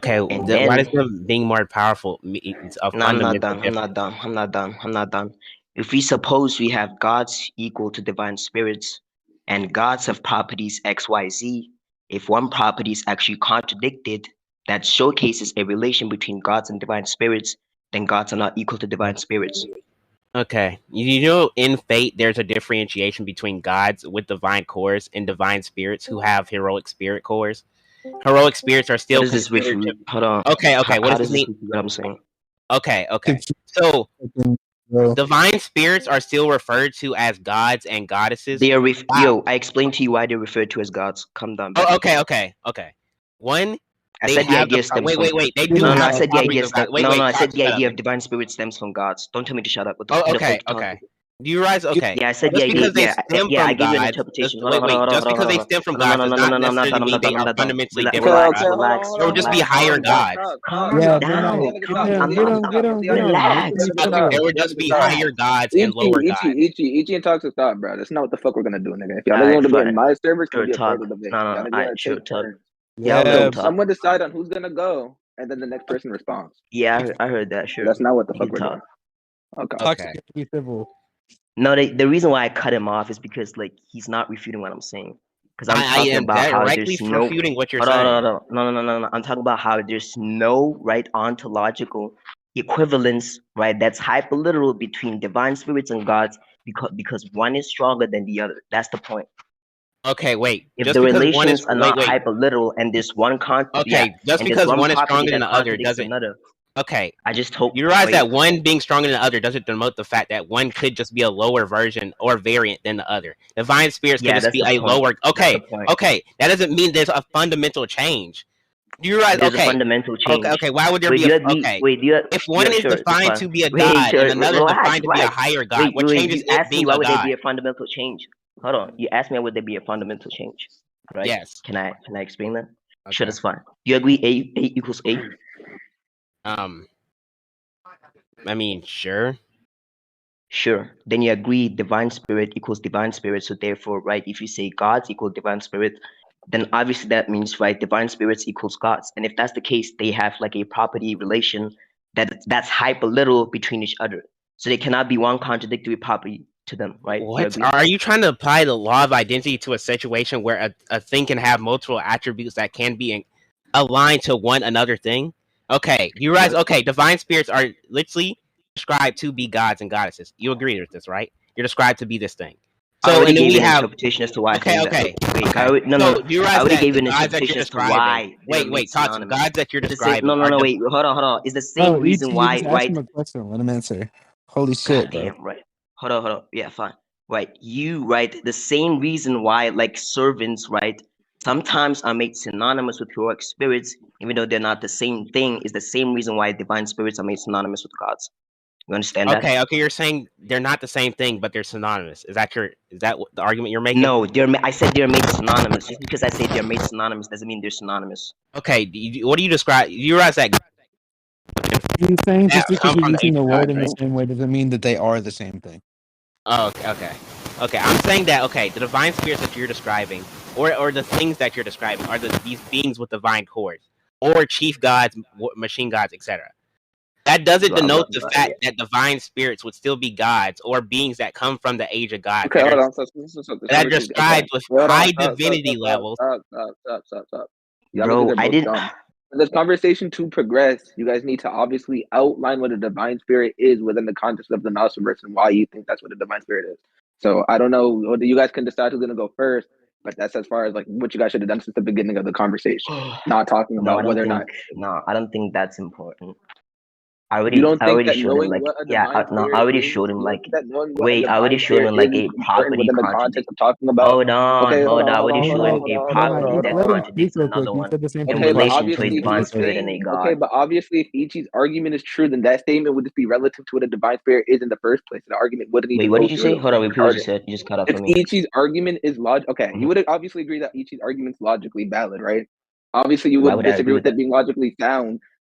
Okay, And why does then them being more powerful? It's a no, I'm not fundamental done. I'm not difference. done. I'm not done. I'm not done. If we suppose we have gods equal to divine spirits, and gods have properties X, Y, Z, if one property is actually contradicted, that showcases a relation between gods and divine spirits, then gods are not equal to divine spirits. Okay, you know, in Fate, there's a differentiation between gods with divine cores and divine spirits who have heroic spirit cores. Heroic spirits are What still does this considered refute? to. Hold on. Okay, okay. What How does does this this mean? refute what I'm saying? Okay, okay. So divine spirits are still referred to as gods and goddesses. They are Wow. yo. I explained to you why they're referred to as gods. Calm down, Oh, buddy. okay, okay, okay. One, I they said the have the idea stems wait, from. wait, wait. They do No, no. I have the said the properties idea of God. stem. Wait, No, no. wait. I Talk. said the Shut up. idea of divine spirit stems from gods. Don't tell me to shut up. Oh, Who the fuck okay, you talking okay. to? Do you realize? Okay, Yeah, I said the just idea. because they Yeah, stem yeah. I from gave you an gods, interpretation. Hold on, wait, hold on, wait. hold on, Just hold on, because hold they on. stem from No, no, gods no, does no, no, not no, no. I'm not necessarily done. I'm mean not done. they I'm are not done. fundamentally Relax. different Okay, gods. okay, hold on, hold They on, would hold just on, be hold higher on. Stop, gods. stop, stop, Calm stop, Okay, stop. down. We have to stop. Calm. We have to stop. I'm. We have to stop. Relax. We have to they stop. would We have just to be stop. higher gods and Ichi, lower Ichi, gods. Ichi, Ichi, and Talks to stop, bro. That's not what the fuck we're gonna do, nigga. If y'all All niggas right, want to be in fine. my server, it's gonna Sure be a talk. further debate. No, no, Y'all no. niggas All gotta right, sure take talk. turns. Yeah, I'll let So him Yeah, talk. someone decide on who's gonna go, and then the next person responds. Yeah, I heard that. So Sure, that's not what the he fuck can we're doing. talk. Okay. toxic Okay. has to be civil. No, the reason why I cut him off is because like he's not refuting what I'm saying. Because I'm I talking am about how directly there's no. refuting what you're Hold on, saying. hold on, no, no, no, no, no. I'm talking about how there's no right ontological equivalence, right? That's hyperliteral between divine spirits and gods because one is stronger than the other. That's the point. Okay, wait. If Just the because one is relations are not wait. hyperliteral and there's one yeah, Okay, just and there's because one one is property stronger than that the other contradicts doesn't. another, Okay, I just hope. you realize Wait, that one being stronger than the other doesn't denote the fact that one could just be a lower version or variant than the other. Divine spirits could yeah, just that's be the a point. lower. That's the Okay, point. okay. That doesn't mean there's a fundamental change. Do you realize? There's a Okay, fundamental okay, change. okay. Why would there Wait, be do a? you agree? Okay, Wait, do you? if one Yeah, is sure, it's defined fine. to be a Wait, god and sure, another is relax, defined to be a relax. higher god, Wait, what wait. changes You it asked me being why a would there god? be a fundamental change? Hold on. You asked me would there be a fundamental change, right? Yes. Can I explain that? Sure, Okay. that's fine. Do you agree? A equals A. Um. I mean, sure. Sure. Then you agree divine spirit equals divine spirit. So therefore, right, if you say gods equal divine spirit, then obviously that means right, divine spirits equals gods. And if that's the case, they have like a property relation that's hyperliteral between each other. So they cannot be one contradictory property to them, right? Do you What agree? are you trying to apply the law of identity to a situation where a thing can have multiple attributes that can be aligned to one another thing? Okay, you realize? What? Okay, divine spirits are literally described to be gods and goddesses. You agree with this, right? You're described to be this thing. I So, already and then gave we you an have interpretation as to why I okay, think that. okay, Wait, okay. no, So, no. do you I realize already that gave you the an gods that interpretation you're as to describing? why they're Wait, made wait, Tatsu. The synonymous. gods that you're It's the same. describing No, no, are no. Wait, hold on, hold on. It's the same Oh, reason Ichi, you why, just asked right? him a question. Let him answer. Holy God shit, bro. damn, right. Hold on, hold on. Yeah, fine. Right. You, right, the same reason why, like servants, right, sometimes are made synonymous with heroic spirits, even though they're not the same thing, is the same reason why divine spirits are made synonymous with gods. You understand that? okay. Okay, you're saying they're not the same thing, but they're synonymous. Is that the argument you're making? No, I said they're made synonymous. Just because I say they're made synonymous doesn't mean they're synonymous. Okay, what do you describe? You realize that He's saying that just because come you're from the using age the of word God, in the right? same way doesn't mean that they are the same thing. Oh, okay, okay, okay. I'm saying that the divine spirits that you're describing, or the things that you're describing, are these beings with divine cores, or chief gods, machine gods, etc. That doesn't Blah blah denote the blah. fact that divine spirits would still be gods or beings that come from the age of God Okay, hold on. So this that are conversation. Okay, described with hold on. high Stop, stop, divinity stop, stop, levels. stop, stop, stop, stop, stop. Y'all niggas Bro, are I both didn't. dumb. For this conversation to progress, you guys need to obviously outline what a divine spirit is within the context of the Gnostiverse and why you think that's what a divine spirit is. So I don't know. You guys can decide who's gonna go first, but that's as far as like what you guys should have done since the beginning of the conversation. Not talking No, I about don't whether or think. not No, I don't think that's important. you don't I think already that showed him knowing like what a yeah. divine No, I spirit already is. showed him You don't like. think that knowing what a Wait, I already divine showed spirit him like is a important property within the contradict. context of talking about. Hold on, Okay, hold hold on, on. I hold already on, hold showed on, him hold a on, hold on, hold property on, hold Just that on. let him speak contradicts real quick. another He one said the same thing in Okay, but twice. relation to a obviously Let him divine he's speak. spirit and a saying, okay, god. but obviously if Ichi's argument is true, then that statement would just be relative to what a divine spirit is in the first place. The argument wouldn't Wait, even what go did you through. say? It would Hold on, be repeat what you retarded. said. You just cut out If for me. Ichi's argument is okay, you Mhm. would obviously agree that Ichi's argument's logically valid, right? Obviously, you Why would would I disagree agree with with it that? being logically sound,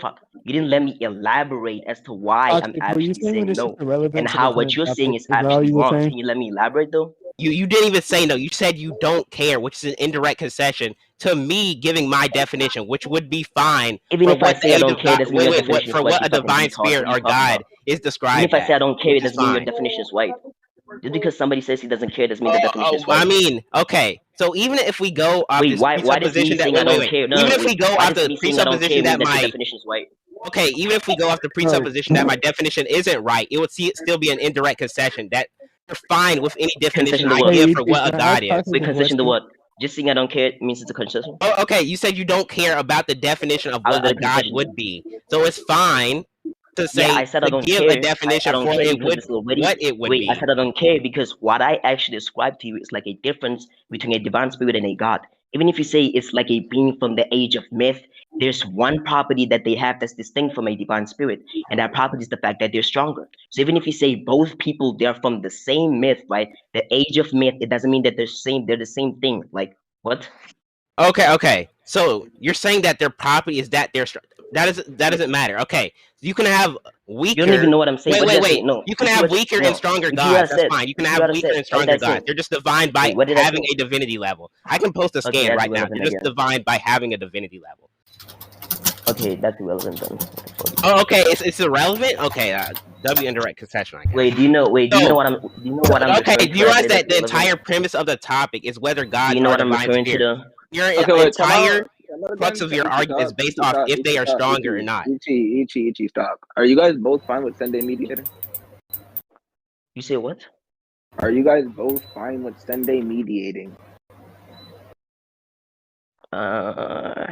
fuck. You didn't let me elaborate as to why I'm Toxic, were you actually saying that saying it's just no, irrelevant and to the how what current you're saying topic? is Is that all actually you were wrong. saying? Can you let me elaborate though? You didn't even say no. You said you don't care, which is an indirect concession to me giving my definition, which would be fine Even for if I what say I a don't care, doesn't mean your what definition is for white. what You a fucking divine retard. spirit What are you or talking God about? is Even described if I say as, I don't care, which it is doesn't mean your fine. definition is white. Just because somebody says he doesn't care doesn't mean the definition is I white. mean, okay. So even if we go off Wait, this why does me presupposition that saying I don't care? No, even no, if we wait. go Why off does the me saying I don't care presupposition mean that that the my definition is white? okay, even if we go off the presupposition that my definition isn't right, it would still be an indirect concession that you're fine with any definition Concession to I what? give Hey, for Ichi, what a can I ask god is. Toxic Wait, a concession to question? what? Just saying I don't care means it's a concession? Oh, okay, you said you don't care about the definition of How is what that a a god concession? would be, so it's fine to Yeah, say I said I to don't give a care. I definition don't for care it because would it's already. what it would Wait, I be. said I don't care because what I actually described to you is like a difference between a divine spirit and a god. Even if you say it's like a being from the age of myth, there's one property that they have that's distinct from a divine spirit, and that property is the fact that they're stronger. So even if you say both people they're from the same myth, right? The age of myth, it doesn't mean that they're same. They're the same thing. Like what? Okay. So you're saying that their property is that they're that doesn't matter. Okay, you can have You don't even weaker. know what I'm saying. Wait, What did wait, I say? wait. No. You can You see have what? weaker and No. stronger You see what I gods. That's said? fine. You can You see have what I weaker said? and What did I stronger gods. say? They're just defined by Wait, what did I having say? a divinity level. I can post a Okay, scan that's right now. irrelevant They're just again. defined by having a divinity level. Okay, that's irrelevant then. What the fuck? Oh, okay. It's irrelevant. Okay, W indirect concession, I guess. Wait, do you know? Wait, do you know So, what I'm? Do you know what I'm okay, referring do to you when I realize say that's that the irrelevant? entire premise of the topic is whether Do you gods know are what I'm divine referring to spirits? though? Your Okay, wait, time entire out. Time out crux again. of your Ichi, argument is stop. based Ichi, off stop. if they Ichi, are stop. stronger or not. Ichi, stop. Are you guys both fine with Sende mediating? You say what? Are you guys both fine with Sende mediating? Uh,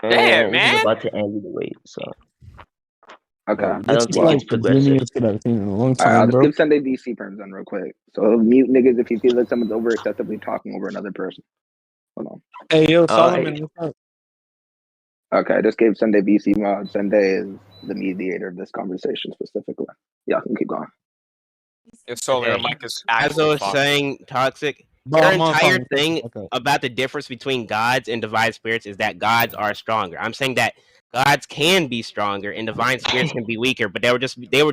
Damn, this is man. about to end either way, so Okay. I This don't is think Well, like it's the progressive. dreamiest that I've seen in a long all right, I'll time, just bro. give Sende DC terms on real quick. So mute niggas if you feel like someone's over excessively talking over another person. Hold on. Hey, yo, All right. Solomon, what's up? Okay, I just gave Sende BC mod. Sende is the mediator of this conversation specifically. Y'all can keep going. Your solar Okay. mic is As I actually was fucked. saying, Toxic, Bro, your I'm on entire phone. thing Okay. about the difference between gods and divine spirits is that gods are stronger. I'm saying that gods can be stronger and divine spirits can be weaker, but they would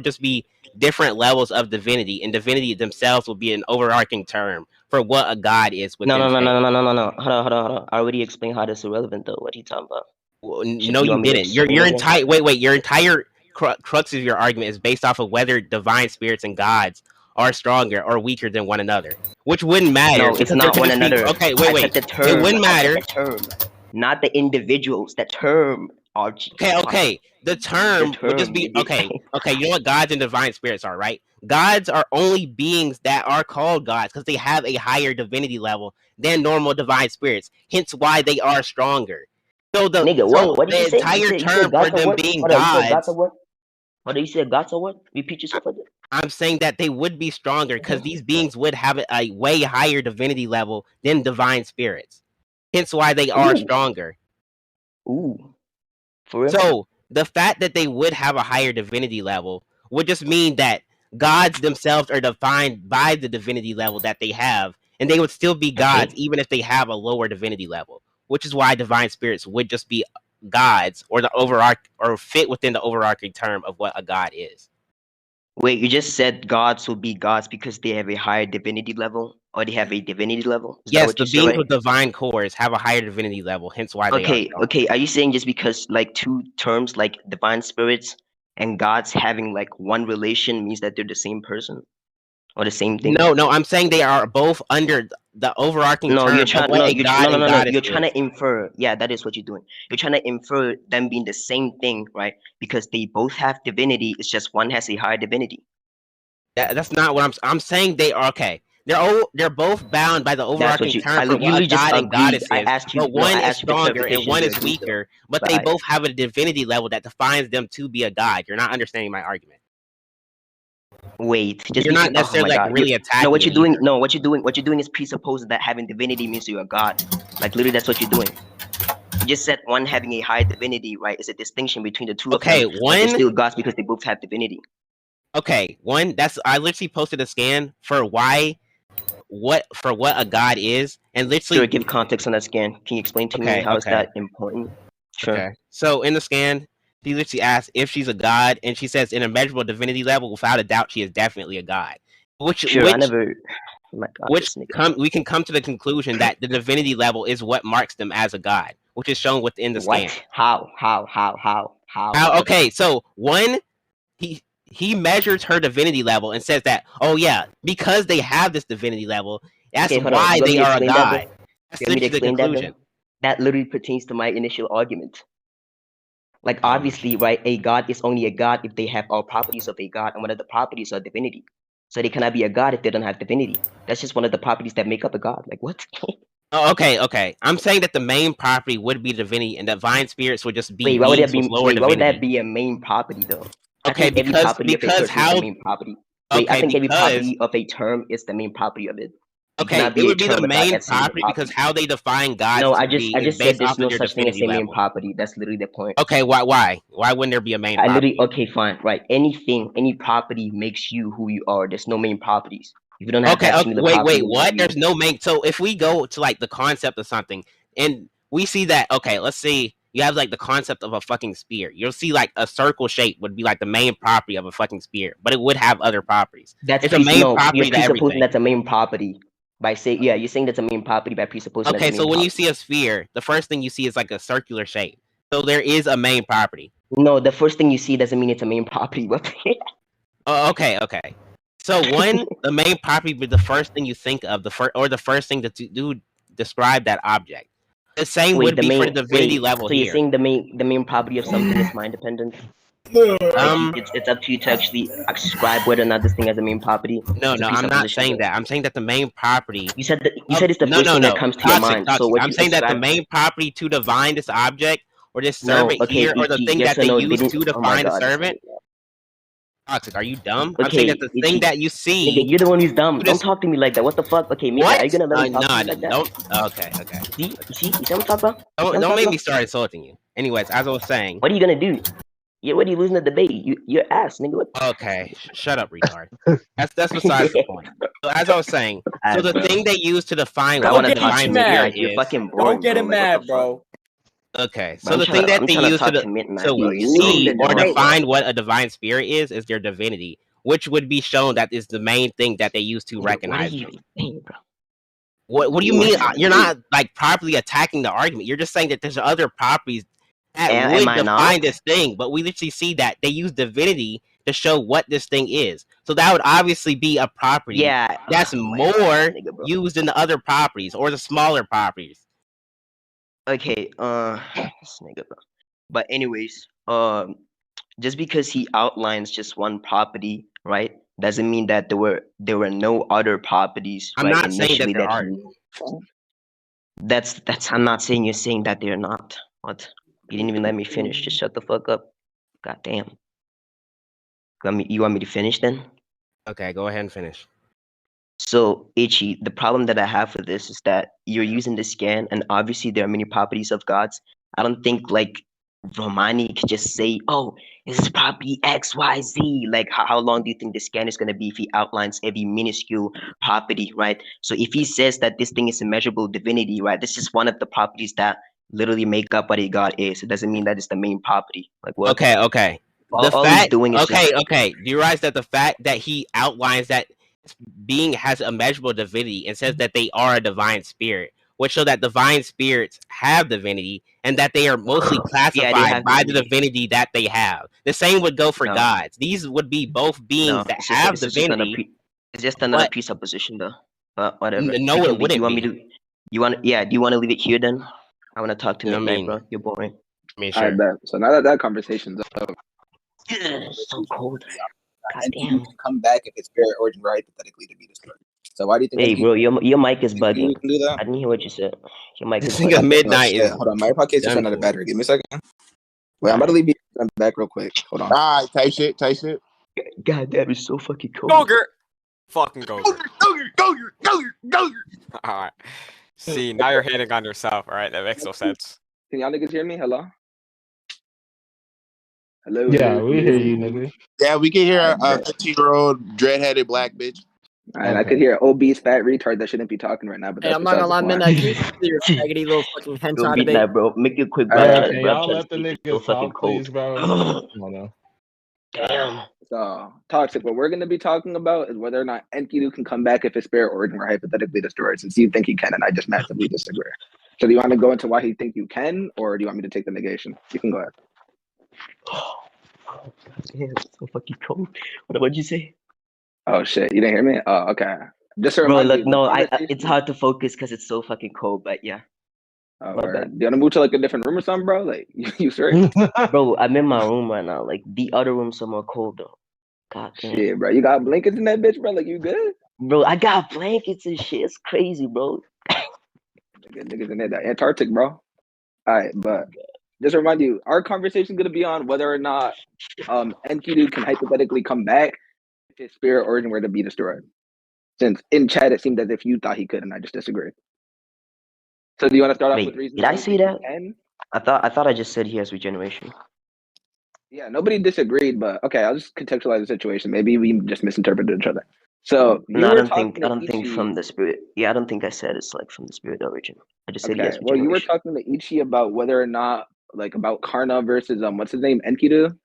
just be different levels of divinity, and divinity themselves will be an overarching term for what a god is No, within no, no, faith. no, no, no, no, no. Hold on. I already explained how this is irrelevant though. What are you talking about? Well, Should no, you you want me to didn't. Your explain again? entire your entire crux of your argument is based off of whether divine spirits and gods are stronger or weaker than one another, which wouldn't matter No, it's because there not could one just be another. okay. I Wait. said the It term. wouldn't I said matter. the term, not the individuals. The term, Archie. Okay. The term would just term, be nigga. okay. You know what gods and divine spirits are, right? Gods are only beings that are called gods because they have a higher divinity level than normal divine spirits. Hence, why they are stronger. So Nigga, what did you the say? You entire said term for gods are them what? being Hold on, you said gods are gods. what? Hold on, you said gods are what? Repeat yourself again. I'm saying that they would be stronger because these beings would have a way higher divinity level than divine spirits. Hence why they are Ooh, stronger. ooh, for real? So the fact that they would have a higher divinity level would just mean that gods themselves are defined by the divinity level that they have, and they would still be gods Okay. even if they have a lower divinity level. Which is why divine spirits would just be gods or or fit within the overarching term of what a god is. Wait, you just said gods will be gods because they have a higher divinity level, or they have a divinity level. Is that Yes, what the you said, beings right? with divine cores have a higher divinity level, hence why they are Okay, strong. okay. Are you saying just because like two terms like divine spirits and gods having like one relation means that they're the same person or the same thing? No, I'm saying they are both under the overarching No, you're term of trying. what No, a you're god and no. goddess You're trying is. to infer. Yeah, that is what you're doing. You're trying to infer them being the same thing, right? Because they both have divinity. It's just one has a higher divinity. That's not what I'm saying. They are okay. They're both bound by the That's what overarching you. term for what a You just god and agreed. goddess I is. asked you. But No, I one is asked you for stronger and clarification. one You is agreed though. weaker. But But they both have a divinity level that defines them to be a god. You're not understanding my argument. wait, just You're not because. Oh necessarily my like God. really No, attacking what it you're doing. either. No, what you're doing. What you're doing is presupposing that having divinity means you're a god. Like literally, that's what you're doing. You just said one having a high divinity, right? It's a distinction between the two of them, Okay, but they're one. still gods because they both have divinity. Okay, one. That's I literally posted a scan for what a god is, and Sure, literally. give context on that scan. Can you explain to me how is Okay. that important? Sure. Okay. So in the scan, he literally asks if she's a god, and she says, "In a measurable divinity level, without a doubt, she is definitely a god." Sure, I never. Oh my God, this nigga. We can come to the conclusion that the divinity level is what marks them as a god, which is shown within the scan. What? How? Okay, so one, he measures her divinity level and says that, oh yeah, because they have this divinity level, That's Okay, hold on. why You want me they to are a explain that god. then? That's You want me to literally the explain that conclusion. then? That literally pertains to my initial argument. Like Oh my obviously, right? A god is only a god if they have all properties of a god, and one of the properties are divinity. So they cannot be a god if they don't have divinity. That's just one of the properties that make up a god. Like what? Oh, okay. I'm saying that the main property would be divinity, and divine spirits would just be Wait, why would that beings with be? lower Wait, why would that divinity. be a main property though? I Okay, think every because property of a because person is the how? main property. Wait, I Okay, think every because property of a term is the main property of it. You okay, cannot it be a would be the term without main that singular property because property. how they define gods No, to I be is just said based there's off of no their such thing as divinity a main level. property. That's literally the point. Okay, why? Why wouldn't there be a main I property? literally okay, fine, right? Any property makes you who you are. There's no main properties. If you don't have that singular property, Wait, who are what? you? There's no main. So if we go to like the concept of something, and we see that, okay, let's see, you have like the concept of a fucking spear. You'll see like a circle shape would be like the main property of a fucking spear, but it would have other properties. That's It's a main no. You're property to presupposing everything. that's a main property by saying you're saying that's a main property by presupposing that's a Okay, main so when you property. see a sphere, the first thing you see is like a circular shape. So there is a main property. No, the first thing you see doesn't mean it's a main property. What? Oh, okay. So one, the main property be the first thing you think of, the first thing that you do describe that object. The same Wait, would the be for the main divinity wait. level So you're here. saying the main property of something is mind dependent? Like Um, it's up to you to actually ascribe whether or not this thing has a main property. no, It's a I'm not presupposition saying though. that. I'm saying that the main property You said that you of said it's the first thing that comes to your mind. So toxic. what I'm you saying that the ascribe? main property to define this object or this No, servant okay, here or the Ichi, thing yes that or they no? use Didn't to oh my define the god, this servant. nigga. Toxic, are you dumb? I'm saying that Okay, the thing Ichi, that you nigga, see. you're the one who's dumb. To Don't this, talk to me like that. What the fuck? Okay, Midnite, are you what? gonna let me talk to Nah, you like that? don't. Okay. You see what I'm talking about? You see what I'm Don't talking make me about? start insulting you. Anyways, as I was saying. What are you gonna do? Yeah, what are you losing the debate? You're ass, nigga. What? Okay, shut up, retard. That's besides the point. So as I was saying, so Ass, the bro. thing they use to define Bro, I what Don't the wanna get talk Ichi to divine mad. spirit Midnight. You're is. fucking Don't boring, get bro. him Like what the mad, fuck? bro. Okay, Bro, so the thing that I'm they trying to use talk to Midnight, bro. to You see need or Midnight, bro. define what a divine spirit is their divinity, which would be shown that is the main thing that they use to Nigga, what are recognize you them. saying, bro? What do you What mean? the fuck? You're not like properly attacking the argument. You're just saying that there's other properties that Am would I define not? this thing, but we literally see that they use divinity to show what this thing is. So that would obviously be a property Yeah. that's Oh my god, this more nigga, bro. used in the other properties or the smaller properties. Okay, this nigga, bro. But anyways, just because he outlines just one property, right, doesn't mean that there were no other properties, I'm right, not saying that initially there that aren't. he. That's. I'm not saying you're saying that they're not. What? You didn't even let me finish. Just shut the fuck up. God damn. You want me to finish then? Okay, go ahead and finish. So, Ichi, the problem that I have with this is that you're using the scan, and obviously there are many properties of gods. I don't think like Romani could just say, "Oh, this is property X, Y, Z." Like, how long do you think the scan is gonna be if he outlines every minuscule property, right? So, if he says that this thing is a measurable divinity, right, this is one of the properties that literally make up what a god is. It doesn't mean that it's the main property. Like, what? Okay. All he's doing is just Okay. Do you realize that the fact that he outlines that being has a measurable divinity and says that they are a divine spirit, which show that divine spirits have divinity and that they are mostly yeah, they classified have by the divinity. divinity that they have. The same would go for No. gods. These would be both beings No, that it's have just another divinity, it's just another but presupposition though. But whatever. no, We it can leave. You wouldn't want me be. to? You want? Yeah. Do you want to leave it here then? I want to talk to I Midnight, mean, bro. You're boring. I sure. bet. So now that that conversation's over, So cold. God Enki damn. can come back if his spirit origin were hypothetically to be destroyed. So why do you think Hey, Enki bro, your mic is can bugging. do that? I didn't hear what you said. Your mic is This nigga bugging. Oh Midnight shit! is Hold on, my podcast just done ran out of for. battery. Give me a second. Wait, I'm about to leave you back real quick. Hold on. Alright, type shit. God damn, it's so fucking cold. Gogurt. Fucking Gogurt. Alright. See, now you're hating on yourself, alright? That makes no sense. Can y'all niggas hear me? Hello. Hello. Yeah, hello, we hello. hear you, nigga. Yeah, we can hear a Alright, 15-year-old dread-headed black bitch. and I could Okay. hear obese fat retard that shouldn't be talking right now, but Hey, that's I'm not besides gonna the lie, point. Midnight. Can you do your faggoty little fucking Yo, hentai debate? Midnight, bro. Make it quick, bro. Alright, Can Bro, I'm y'all trying to let the sleep. It's so niggas fucking talk, cold. please, bro? Come on now. Damn. so toxic. What we're gonna be talking about is whether or not Enkidu can come back if his spirit origin were hypothetically destroyed. Since you think he can, and I just massively disagree. So do you want to go into why he think you can, or do you want me to take the negation? You can go ahead. Damn, it's so fucking cold. What'd you say? Oh shit, you didn't hear me? Oh, okay. Just to Bro, remind look, you, the no, it's conversation. hard to focus because it's so fucking cold. But yeah, Oh, my word. bad. Do you want to move to like a different room or something, bro? Like you straight? Bro, I'm in my room right now. Like the other room's somewhere colder. God damn. Shit, bro. You got blankets in that bitch, bro? Like you good? Bro, I got blankets and shit. It's crazy, bro. Niggas in there, that Antarctic, bro. All right, but just to remind you, our conversation is gonna be on whether or not Enkidu can hypothetically come back if his spirit origin were to be destroyed. Since in chat it seemed as if you thought he could, and I just disagreed. So do you want to start off with Wait, reasons did why I you say think he that? can? I thought I just said he has regeneration. Yeah, nobody disagreed, but okay, I'll just contextualize the situation. Maybe we just misinterpreted each other. So you No, were talking I to don't think Ichi. from the spirit. Yeah, I don't think I said it's like from the spirit origin. I just said he Okay, has well, you were regeneration. talking to Ichi about whether or not, like, about Karna versus what's his name, Enkidu,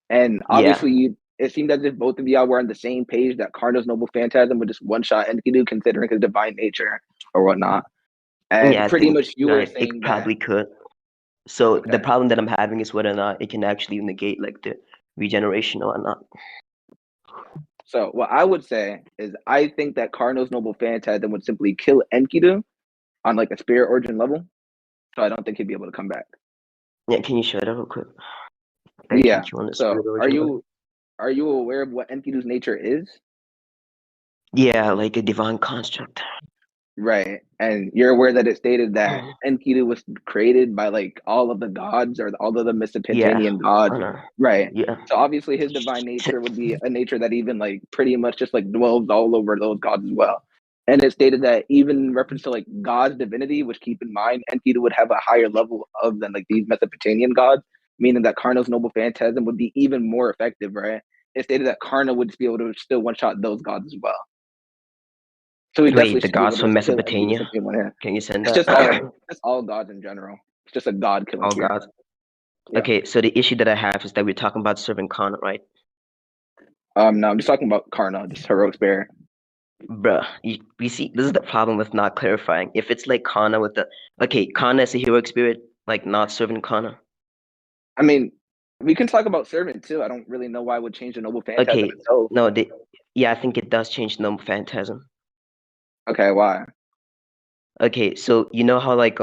and Yeah, obviously it seemed as if both of y'all were on the same page that Karna's noble phantasm would just one shot Enkidu, considering his divine nature or whatnot. And yeah, I pretty think much you were it saying that. probably could. So the Okay, problem that I'm having is whether or not it can actually negate like the regeneration or not. so what I would say is I think that Karna's noble phantasm would simply kill Enkidu on like a spirit origin level. So I don't think he'd be able to come back. Yeah, can you show that real quick? I Yeah. think you want the spirit So origin level. are you aware of what Enkidu's nature is? Yeah, like a divine construct. Right. And you're aware that it stated that Enkidu was created by like all of the gods or all of the Yeah, Mesopotamian gods. I know. Right. Yeah. So obviously his divine nature would be a nature that even like pretty much just like dwells all over those gods as well. And it stated that even in reference to like God's divinity, which keep in mind, Enkidu would have a higher level of than like these Mesopotamian gods, meaning that Karna's noble phantasm would be even more effective, right? It stated that Karna would be able to still one shot those gods as well. So we definitely Wait, the should be able gods to from just kill Enkidu Mesopotamia? simply in one hit. Can you send It's that? just all gods in general. It's just a god killing All sphere. gods. Yeah. Okay, so the issue that I have is that we're talking about serving Kana, right? No, I'm just talking about Karna, just heroic spirit. Bruh, you see, this is the problem with not clarifying. If it's like Kana with the okay, Kana is a heroic spirit, like not serving Kana. I mean, we can talk about servant too. I don't really know why it would change the noble phantasm Okay, itself. no, yeah, I think it does change the phantasm. Okay, why? Okay, so you know how like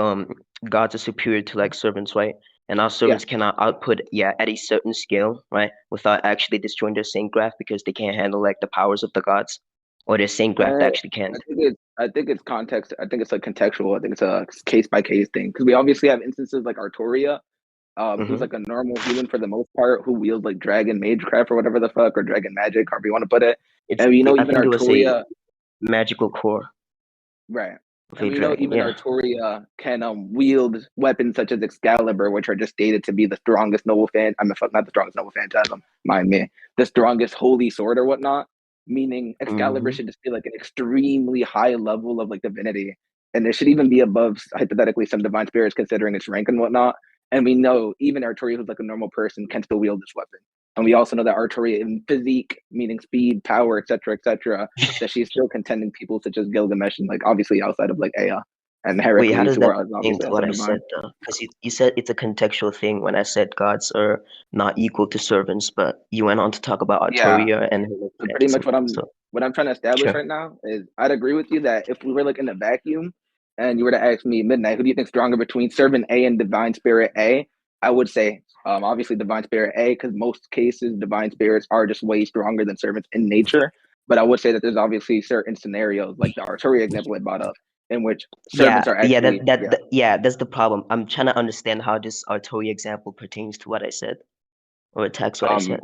gods are superior to like servants, right? And our servants cannot output at a certain scale, right? Without actually destroying their saint graph because they can't handle like the powers of the gods. Or their saint graph Uh, actually can't. I think it's context. I think it's like contextual. I think it's a case by case thing because we obviously have instances like Artoria, who's like a normal human for the most part, who wields like dragon magecraft or whatever the fuck, or dragon magic, however you want to put it. It's And you know, I even think it was a Artoria, magical core right? of And a we know dragon, even yeah. Artoria can wield weapons such as Excalibur, which are just stated to be the strongest noble fan. I mean, fuck, not the strongest noble phantasm. Mind me, the strongest holy sword or whatnot. Meaning Excalibur Hmm. should just be like an extremely high level of like divinity, and it should even be above hypothetically some divine spirits considering its rank and whatnot. And we know even Artoria, who's like a normal person, can still wield this weapon. And we also know that Artoria in physique, meaning speed, power, etc., that she's still contending people such as Gilgamesh and like obviously outside of like Ea and Wait, how Heracles, does who that are pertain obviously to what also I said divine. though? Because you said it's a contextual thing when I said gods are not equal to servants, but you went on to talk about Yeah. Arturia and her So pretty much phantasm. So what I'm trying to establish sure. right now is I'd agree with you that if we were like in a vacuum and you were to ask me Midnite, who do you think stronger between Servant A and Divine Spirit A? I would say obviously Divine Spirit A, because most cases Divine Spirits are just way stronger than servants in nature. But I would say that there's obviously certain scenarios, like the Arturia example I brought up, in which servants are actually That's the problem. I'm trying to understand how this Arturia example pertains to what I said or attacks what I said.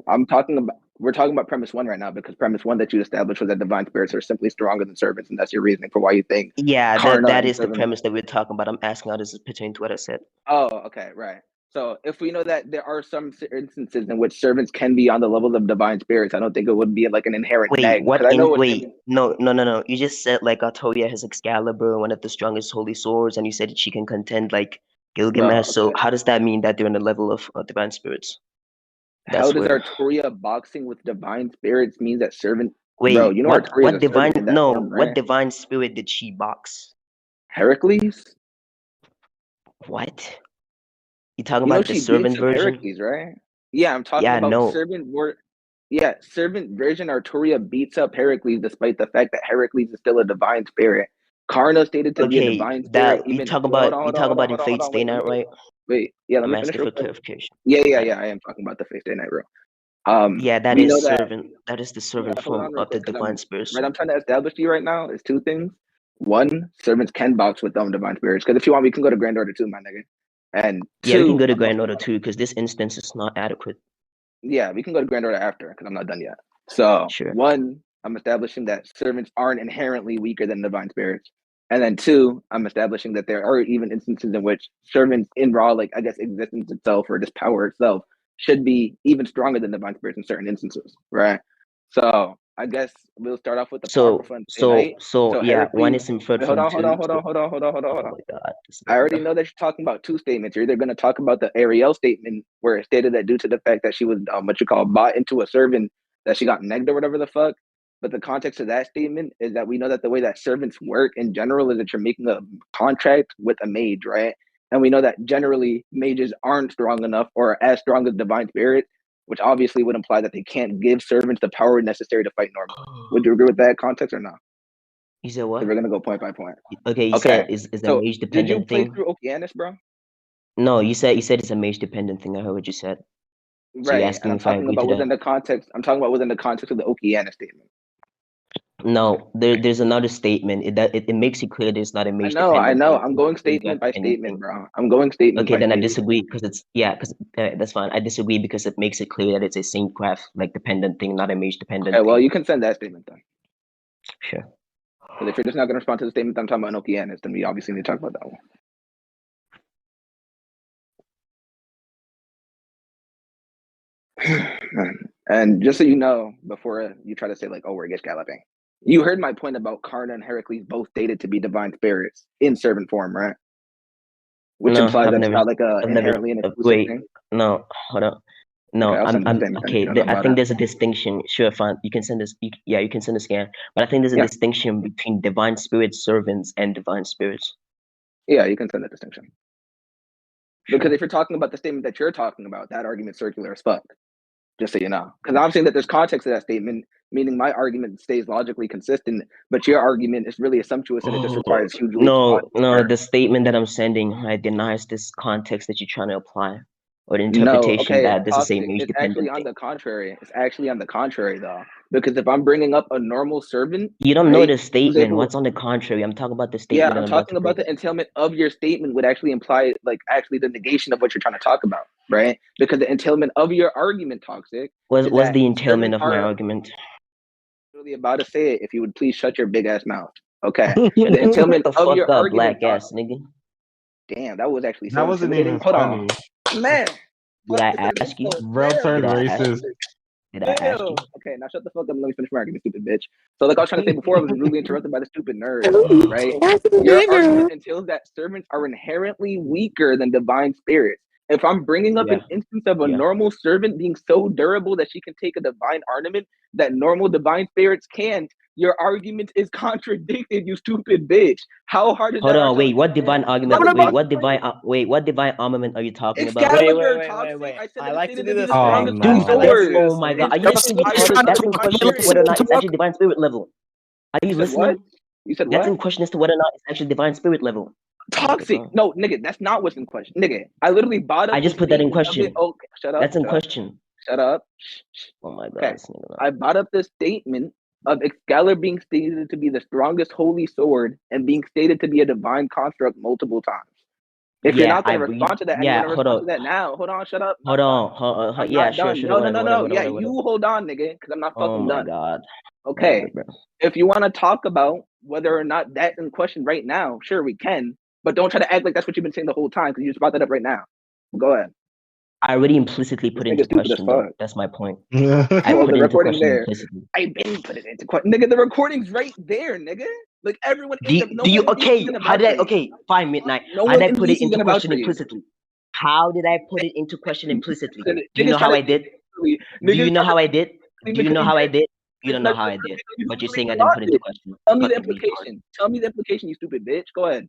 We're talking about premise one right now because premise one that you established was that divine spirits are simply stronger than servants, and that's your reasoning for why you think Yeah, Karna that and is the servant. premise that we're talking about. I'm asking how does this pertain to what I said. Oh, okay, right. So if we know that there are some instances in which servants can be on the level of divine spirits, I don't think it would be like an inherent Wait, neg because I know no. You just said like Artoria has Excalibur, one of the strongest holy swords, and you said she can contend like bro. Gilgamesh. So Okay, how does that mean that they're on the level of divine spirits? how That's does where. Artoria boxing with divine spirits mean that servant? Bro, Wait, you know Artoria is a servant in that form, what right? divine spirit did she box? Heracles. What? You talking You know about the she beat servant some version? Heracles, right? Yeah, I'm talking Yeah, about no. servant war. Yeah, servant Virgin Arturia beats up Heracles despite the fact that Heracles is still a divine spirit. Karna stated to be a Okay, divine spirit. that you Even talk hold about on, you hold on, talk hold on, about hold in on, hold Fate on. Stay Wait, Night, right? yeah, let I'm me finish asking real for quick. clarification. Yeah. Right. I am talking about the Fate Day Night, bro. Yeah, that We is know that. servant. That is the servant Hold form on, real of the quick, because divine spirit. I'm trying to establish to you right now is two things. One, servants can box with them divine spirits. Because if you want, we can go to Grand Order too, my nigga. And Yeah, we can two, go to Grand Order too, because this instance is not adequate. yeah, we can go to Grand Order after because I'm not done yet. So, Sure. one, I'm establishing that servants aren't inherently weaker than divine spirits. And then two, I'm establishing that there are even instances in which servants in raw, like I guess existence itself or just power itself should be even stronger than divine spirits in certain instances, right? So I guess we'll start off with the powerful and tonight. So Yeah, one Heracles, is inferred wait, hold from on, hold two. on, hold on, hold on, hold on, hold on, Oh hold on. my god. I already know that you're talking about two statements. You're either going to talk about the Ariel statement where it stated that due to the fact that she was what you call bought into a servant that she got negged or whatever the fuck. But the context of that statement is that we know that the way that servants work in general is that you're making a contract with a mage, right? And we know that generally mages aren't strong enough or as strong as divine spirit, which obviously would imply that they can't give servants the power necessary to fight normally. Would you agree with that context or not? You said So what? we're gonna go point by point. Okay, you Okay. said is a So mage did you dependent play thing? through Okeanis, bro? No, you said it's a mage dependent thing. I heard what you said. So you're Right, and asking I'm if I talking agree to about that? within the context. I'm talking about within the context of the Okeanis statement. No, there's another statement. It makes it clear that it's not a I mage know. dependent thing. I'm going It's a statement by dependent statement, thing. bro. I'm going statement Okay, by then I statement. disagree because that's fine. I disagree because it makes it clear that it's a saint craft like dependent thing, not a mage dependent Okay, well, thing. you can send that statement then. Sure. Because if you're just not going to respond to the statement I'm talking about in Okeanis, then we obviously need to talk about that one. And just so you know, before you try to say like, "Oh, we're against galloping," you heard my point about Karna and Heracles both stated to be divine spirits in servant form, right? Which No, implies I've that it's never, not like a I've never. inherently an exclusive Wait, thing. no, hold on. Okay, No, I'll send you the I'm statement then if okay. you don't know I about think it. there's a distinction. Sure, fine. You can send this. Yeah, you can send a scan. But I think there's a Yeah. distinction between divine spirit servants and divine spirits. Yeah, you can send that distinction. Because Sure. if you're talking about the statement that you're talking about, that argument's circular as fuck. Just so you know. Because I'm saying that there's context to that statement, meaning my argument stays logically consistent, but your argument is really assumptuous and it just requires huge leaps of logic. No, the statement that I'm sending denies this context that you're trying to apply, or the No, interpretation okay, that this is a toxic. mage It's actually dependent on thing. the contrary. It's actually on the contrary, though. Because if I'm bringing up a normal servant, You don't know right, the who's statement. able, What's on the contrary? I'm talking about the yeah, statement that I'm I'm about talking to about bring the up. entailment of your statement would actually imply, like, actually the negation of what you're trying to talk about, right? Because the entailment of your argument, toxic, is What's that the entailment servants of my are argument? really about to say it. If you would please shut your big ass mouth. Okay. Shut The entailment the of fuck your up, argument, black ass nigga. damn, that was actually That so wasn't intimidating. even Hold funny. on. Man. Did I ask you? Bro turned Did I ask racist. you? Did I ask you? Okay, now shut the fuck up and let me finish my argument, stupid bitch. So, like I was trying to say before, I was rudely interrupted by the stupid nerd, right? Your argument entails that servants are inherently weaker than divine spirits. If I'm bringing up Yeah. an instance of a Yeah. normal servant being so durable that she can take a divine ornament that normal divine spirits can't, your argument is contradicted, you stupid bitch. How hard is Hold that? on, wait, what divine argument? What about Wait, what divine armament are you talking about? Excalibur, toxic? I said I that like it's to stated do to be this, the Oh, right? strongest no. holy Dude, I like to do sword. oh this. my god, are you It's fucking entire retarded? That's in divine question as to spirit. whether or not it's actually divine spirit level. Are you You said what? listening? You said That's what? in question as to whether or not it's actually divine spirit level. Toxic. Nigga, No, nigga, that's not what's in question. Nigga, I literally bought up I the just put that in statement of it. question. Okay, shut up. That's in Shut up. question. Shut up. Oh my god, Okay. this nigga. I bought up the statement of Excalibur being stated to be the strongest holy sword and being stated to be a divine construct multiple times. If you're not going to respond to that and you want to respond to that now, hold on, shut up. Hold on. I'm Yeah, not sure, done. sure. No. Whatever. Yeah, you hold on, nigga, because I'm not Oh fucking my done. god. Okay. Alright, bro. If you want to talk about whether or not that's in question right now, sure, we can. But don't try to act like that's what you've been saying the whole time because you just brought that up right now. Go ahead. I already implicitly This put nigga's into stupid as question, though. fuck. That's my point. Yeah. I Well, put the it into recording's question there. implicitly. I been put it into question. Nigga, the recording's right there, nigga. Like everyone Do you okay? How did I okay, fine, Midnight. No How did one I in put it DC is into gonna vouch question for you. implicitly? How did I put it into question implicitly? Do you Niggas know how try I to- did? Do you know how I did? Do you know how I did? You don't know how I did. But you're saying I didn't put it into question. Tell me the Fucking retard. implication. Tell me the implication, you stupid bitch. Go ahead.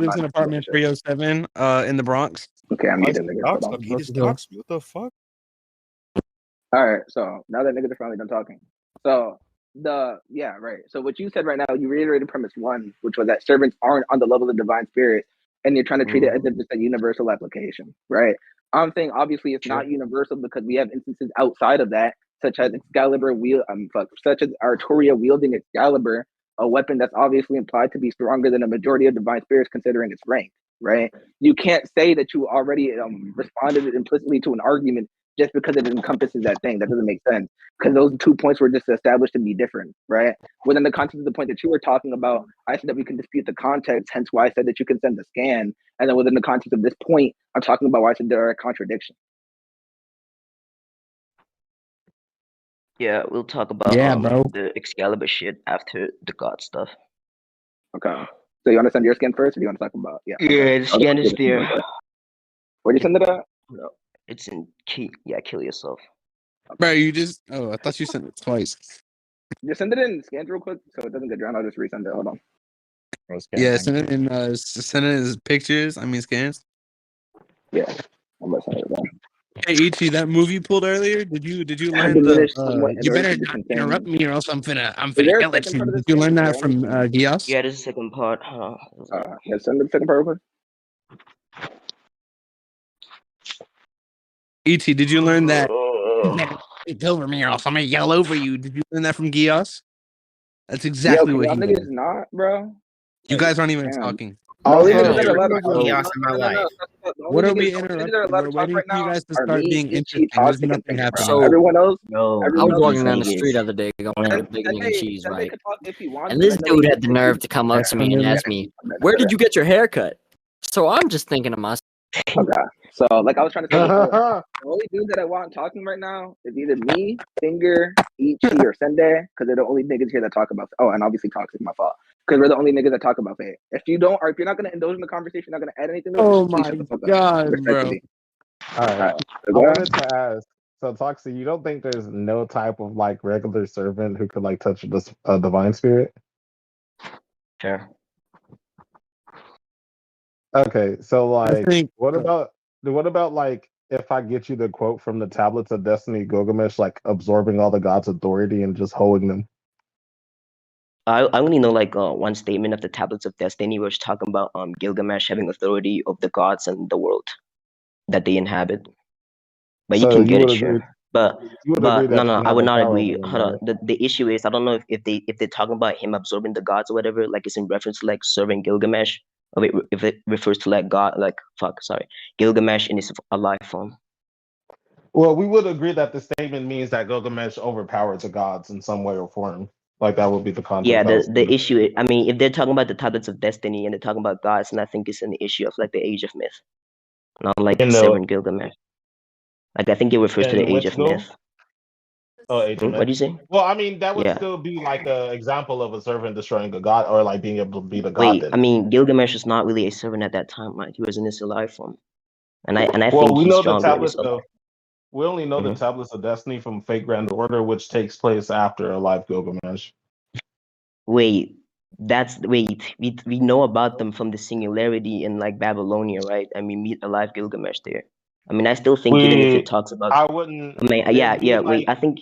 lives in apartment 307 in the Bronx. Okay, I'm Why muting is niggas. dogs Hold on. up? He just dogs me. What the fuck? All right, so now that niggas are finally done talking. So right. So what you said right now, you reiterated premise one, which was that servants aren't on the level of divine spirit, and you're trying to treat it as if it's a universal application, right? I'm saying obviously it's not universal because we have instances outside of that, such as Excalibur such as Arturia wielding Excalibur a weapon that's obviously implied to be stronger than a majority of divine spirits considering its rank, right? You can't say that you already responded implicitly to an argument just because it encompasses that thing. That doesn't make sense, because those 2 points were just established to be different, right? Within the context of the point that you were talking about, I said that we can dispute the context, hence why I said that you can send the scan. And then within the context of this point, I'm talking about why I said there are contradictions. Yeah, we'll talk about bro. the Excalibur shit after the God stuff. Okay. So you want to send your scan first, or do you want to talk about? Yeah. Yeah, the scan is there. Where'd you send it at? No, it's in kill yourself. Bro, you just. Oh, I thought you sent it twice. Just send it in scans real quick so it doesn't get drowned. I'll just resend it. Hold on. Yeah, send it in. Send it as pictures. I mean scans. Yeah. I'm gonna send it again. Hey Ichi, that movie you pulled earlier. Did you I learn the? diminished somewhat in You order better to not contain. interrupt me, or else I'm finna Is there a yell at second you. part of this Did you learn thing? that from Gios? Yeah, this is the second part. Yeah, send the second part real quick. Ichi, did you learn that? It's over me, or else I'm gonna yell over you. Did you learn that from Gios? That's Yo, exactly can what y'all he niggas did. not, bro? You Like, guys aren't even damn. talking. The only niggas Also, that are allowed to Never talk. chaos in my life. The What only are we niggas that are interrupting? allowed We're to talk waiting right for you now guys to are start me, being Ichi, interesting. There's Toxic, and nothing Finger, bro. happening. So, Everyone else, No, I was else walking is down the niggas. street the other day going Sende, to Bacon and Cheese, Sende right? could talk if he wants. And but this I know dude he had the gets nerve to come up to me and ask me, "Where did you get your haircut?" So I'm just thinking to myself, Okay. So, like I was trying to say before, the only dude that I want talking right now is either me, Finger, Ichi, or Sende, because they're the only niggas here that talk about. Oh, and obviously Toxic, my fault, because we're the only niggas that talk about fate. If you don't, or if you're not gonna indulge in the conversation, not gonna add anything to it, Oh please my shut the fuck up. god, bro. Respectfully. all right. Alright, so I go ahead. wanted to ask. So, Toxie, you don't think there's no type of like regular servant who could like touch this divine spirit? Sure. Okay, so I like, think what about like if I get you the quote from the Tablets of Destiny, Gilgamesh like absorbing all the gods' authority and just holding them? I only know like one statement of the Tablets of Destiny, which talking about Gilgamesh having authority of the gods and the world that they inhabit. But you So can you get it, would sure. agree? You would agree But no, that no, they I have would the not power agree. over them, Hold on. right? The issue is I don't know if they're talking about him absorbing the gods or whatever, like it's in reference to like serving Gilgamesh, or if it refers to like God, like Gilgamesh in his alive form. Well, we would agree that the statement means that Gilgamesh overpowered the gods in some way or form. Like that would be the Yeah, context I was the thinking. issue. I mean, if they're talking about the Tablets of Destiny and they're talking about gods, and I think it's an issue of like the Age of Myth, not like In the severing Gilgamesh. Like I think it refers to the in Age which of go? Myth. Oh, Age of What Myth. do you say? Well, I mean, that would Yeah. still be like an example of a servant destroying a god, or like being able to beat a god. Wait, Then, I mean, Gilgamesh is not really a servant at that time, right? He was in his alive form, and I well, think we he's know the stronger in his tablets alive. of we only know the Mhm. tablets of destiny from Fate Grand Order, which takes place after a live Gilgamesh. Wait, we know about them from the singularity in like Babylonia, right? And we meet alive Gilgamesh there. I mean, I still think even if it talks about, I wouldn't. I mean, It'd be yeah. Wait, like, I think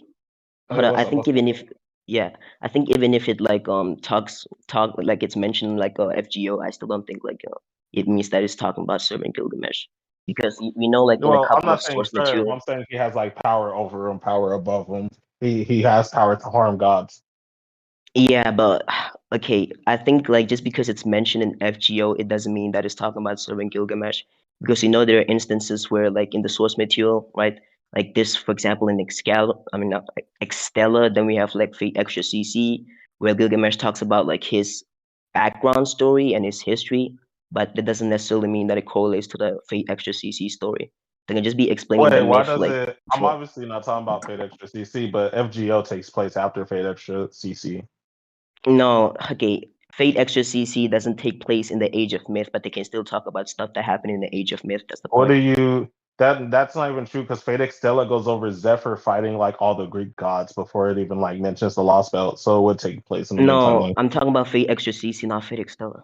hold on. I what's up? think even if yeah, I think even if it like talk like it's mentioned like FGO, I still don't think like it means that it's talking about serving Gilgamesh because we know like in a Well, I'm couple of not saying source serve. material. I'm saying he has like power over him, power above him. He has power to harm gods. Yeah, but okay, I think like just because it's mentioned in FGO, it doesn't mean that it's talking about serving Gilgamesh. Because you know there are instances where like in the source material, right? Like this, for example, in not Extella, then we have like Fate Extra CC, where Gilgamesh talks about like his background story and his history, but that doesn't necessarily mean that it correlates to the Fate Extra CC story. They can just be explaining the Wait, why myth does like it? I'm before. obviously not talking about Fate Extra CC, but FGO takes place after Fate Extra CC. No, okay. Fate Extra CC doesn't take place in the Age of Myth, but they can still talk about stuff that happened in the Age of Myth. That's the What do point. you? That's not even true because Fate Extella goes over Zephyr fighting like all the Greek gods before it even like mentions the Lost Belt, so it would take place in the mid No, timeline. I'm talking about Fate Extra CC, not Fate Extella.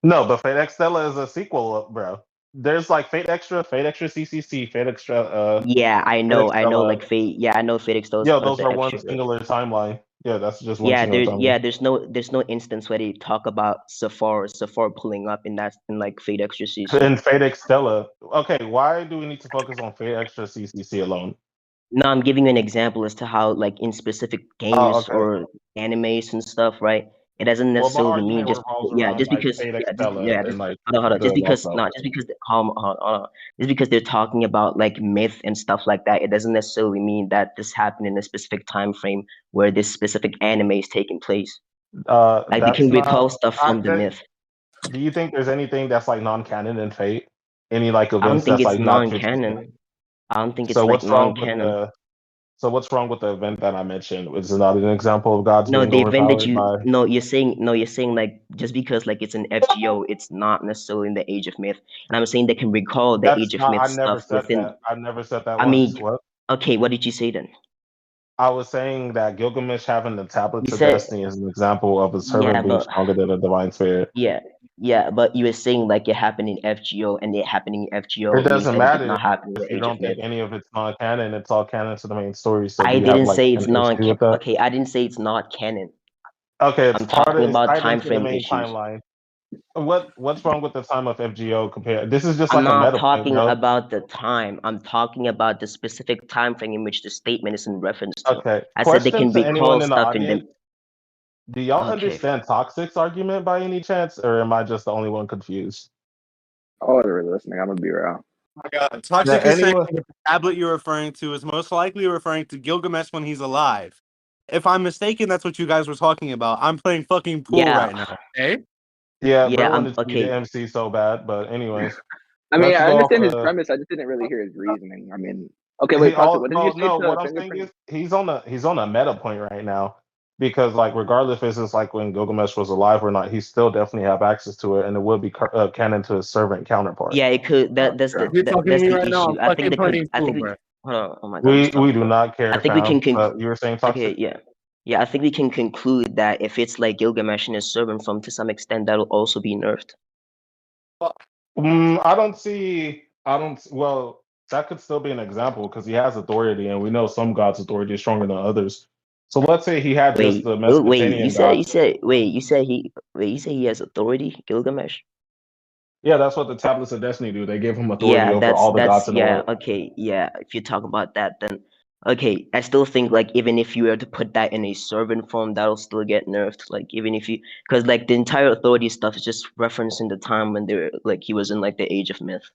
No, but Fate Extella is a sequel, bro. There's like Fate Extra CCC, Fate Extra, Yeah, Fate I know, Extella. like Fate. Yeah, I know Fate Extella is Yeah, part of those the are one extra. singular timeline. Yeah, that's just one Yeah, singular timeline. there's no instance where they talk about Sephora pulling up in that in like Fate Extra CC. In Fate Extella, okay, why do we need to focus on Fate Extra CCC alone? No, I'm giving you an example as to how like in specific Oh, games okay. or animes and stuff, right? It doesn't Well, my necessarily mean argument just revolves yeah, around just like because Fate yeah, just Extella yeah, and just like hold on, the just Lost because Belt. no, just because hold on, just because they're talking about like myth and stuff like that, it doesn't necessarily mean that this happened in a specific time frame where this specific anime is taking place. Like we That's can not. recall stuff from the myth. Do you think there's anything that's like non-canon in Fate? Any like I don't events think that's it's like not fictional? non-canon. I don't think it's So like what's wrong with non-canon. the so what's wrong with the event that I mentioned? Is it not an example of gods No, being the event that overpowered you by? no, you're saying like just because like it's an FGO, it's not necessarily in the Age of Myth. And I'm saying they can recall the That's Age of not. Myth I never stuff said within. that. I never said that I once. mean, What? okay, what did you say then? I was saying that Gilgamesh having the tablets You of said destiny is an example of a yeah, servant being but stronger than a divine spirit. yeah, yeah, but you were saying like it happened in FGO, and it happening in It FGO means doesn't that it did matter not happen in if the you Age of don't think Myth. any of it's non-canon. It's all canon to the main story. So do I you have didn't like say it's an issue non. with that? Okay, I didn't say it's not canon. Okay, it's I'm part of. talking It's about tied time into the frame main issues. timeline. What's wrong with the time of FGO compared? This is just I'm like a not meta point, talking bro. about the time. I'm talking about the specific time frame in which the statement is in reference to. Okay. I said they Question can to recall anyone in the stuff in them. audience: do y'all Okay. understand Toxic's argument by any chance, or am I just the only one confused? I wasn't really listening. I'm gonna be real. My God. Toxic Yeah, is saying anyone? that the tablet you're referring to is most likely referring to Gilgamesh when he's alive. If I'm mistaken, that's what you guys were talking about. I'm playing fucking pool Yeah. right now. Okay? Yeah, Yeah, bro I'm wanted to be the okay. MC so bad, but anyways, I mean, let's I go off understand his the. premise. I just didn't really hear his reasoning. I mean, okay, wait, Toxic, what did you say No. to What I'm saying Fingerprint? is he's on a meta point right now because like regardless if it's like when Gilgamesh was alive or not, he still definitely have access to it, and it will be canon to his servant counterpart. Yeah, it could. That's Sure. the You're talking to that's me the right now. issue. I'm I think fucking they could. playing I pool, think we. bro. Hold on. Oh my God, I'm We stuck. do not care, I think we fam. can. But you were saying Okay, Toxic. yeah, yeah. I think we can conclude that if it's like Gilgamesh and his servant form, to some extent, that'll also be nerfed. I don't see. I don't. Well, that could still be an example because he has authority, and we know some gods' authority is stronger than others. So let's say he had just Wait, the wait. Mesopotamian gods. You said he has authority, Gilgamesh. Yeah, that's what the tablets of destiny do. They give him authority Yeah, over all the gods in the yeah, world. okay, yeah. If you talk about that, then okay. I still think like even if you were to put that in a servant form, that'll still get nerfed. Like even if you, because like the entire authority stuff is just referencing the time when they were like he was in like the Age of Myth.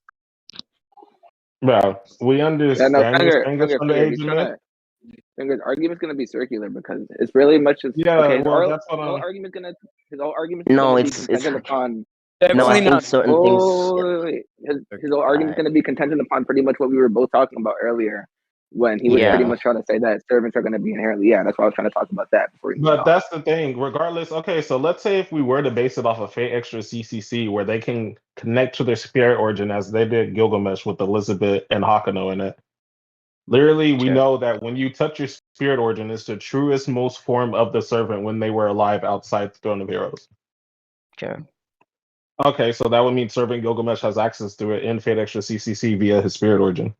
Yeah, we Yeah, no, understand your saying it's from the Finger, age he's of trying myth. to. Finger's argument's gonna be circular because it's really much as Yeah, okay. well, that's what Whole I'm. argument's gonna his whole argument's No, gonna be it's contingent upon. no. I Definitely think not. certain things. Oh, wait. His whole argument's Uh, gonna be contingent upon pretty much what we were both talking about earlier, when he was pretty yeah, much trying to say that servants are gonna be inherently. Yeah, that's why I was trying to talk about that before we moved But on. that's the thing. Regardless, okay. So let's say if we were to base it off of Fate Extra CCC, where they can connect to their spirit origin as they did Gilgamesh with Elizabeth and Hakano in it. Literally, we sure, know that when you touch your spirit origin, it's the truest, most form of the servant when they were alive outside the Throne of Heroes. sure. Okay, so that would mean Servant Gilgamesh has access to it in Fate Extra CCC via his spirit origin.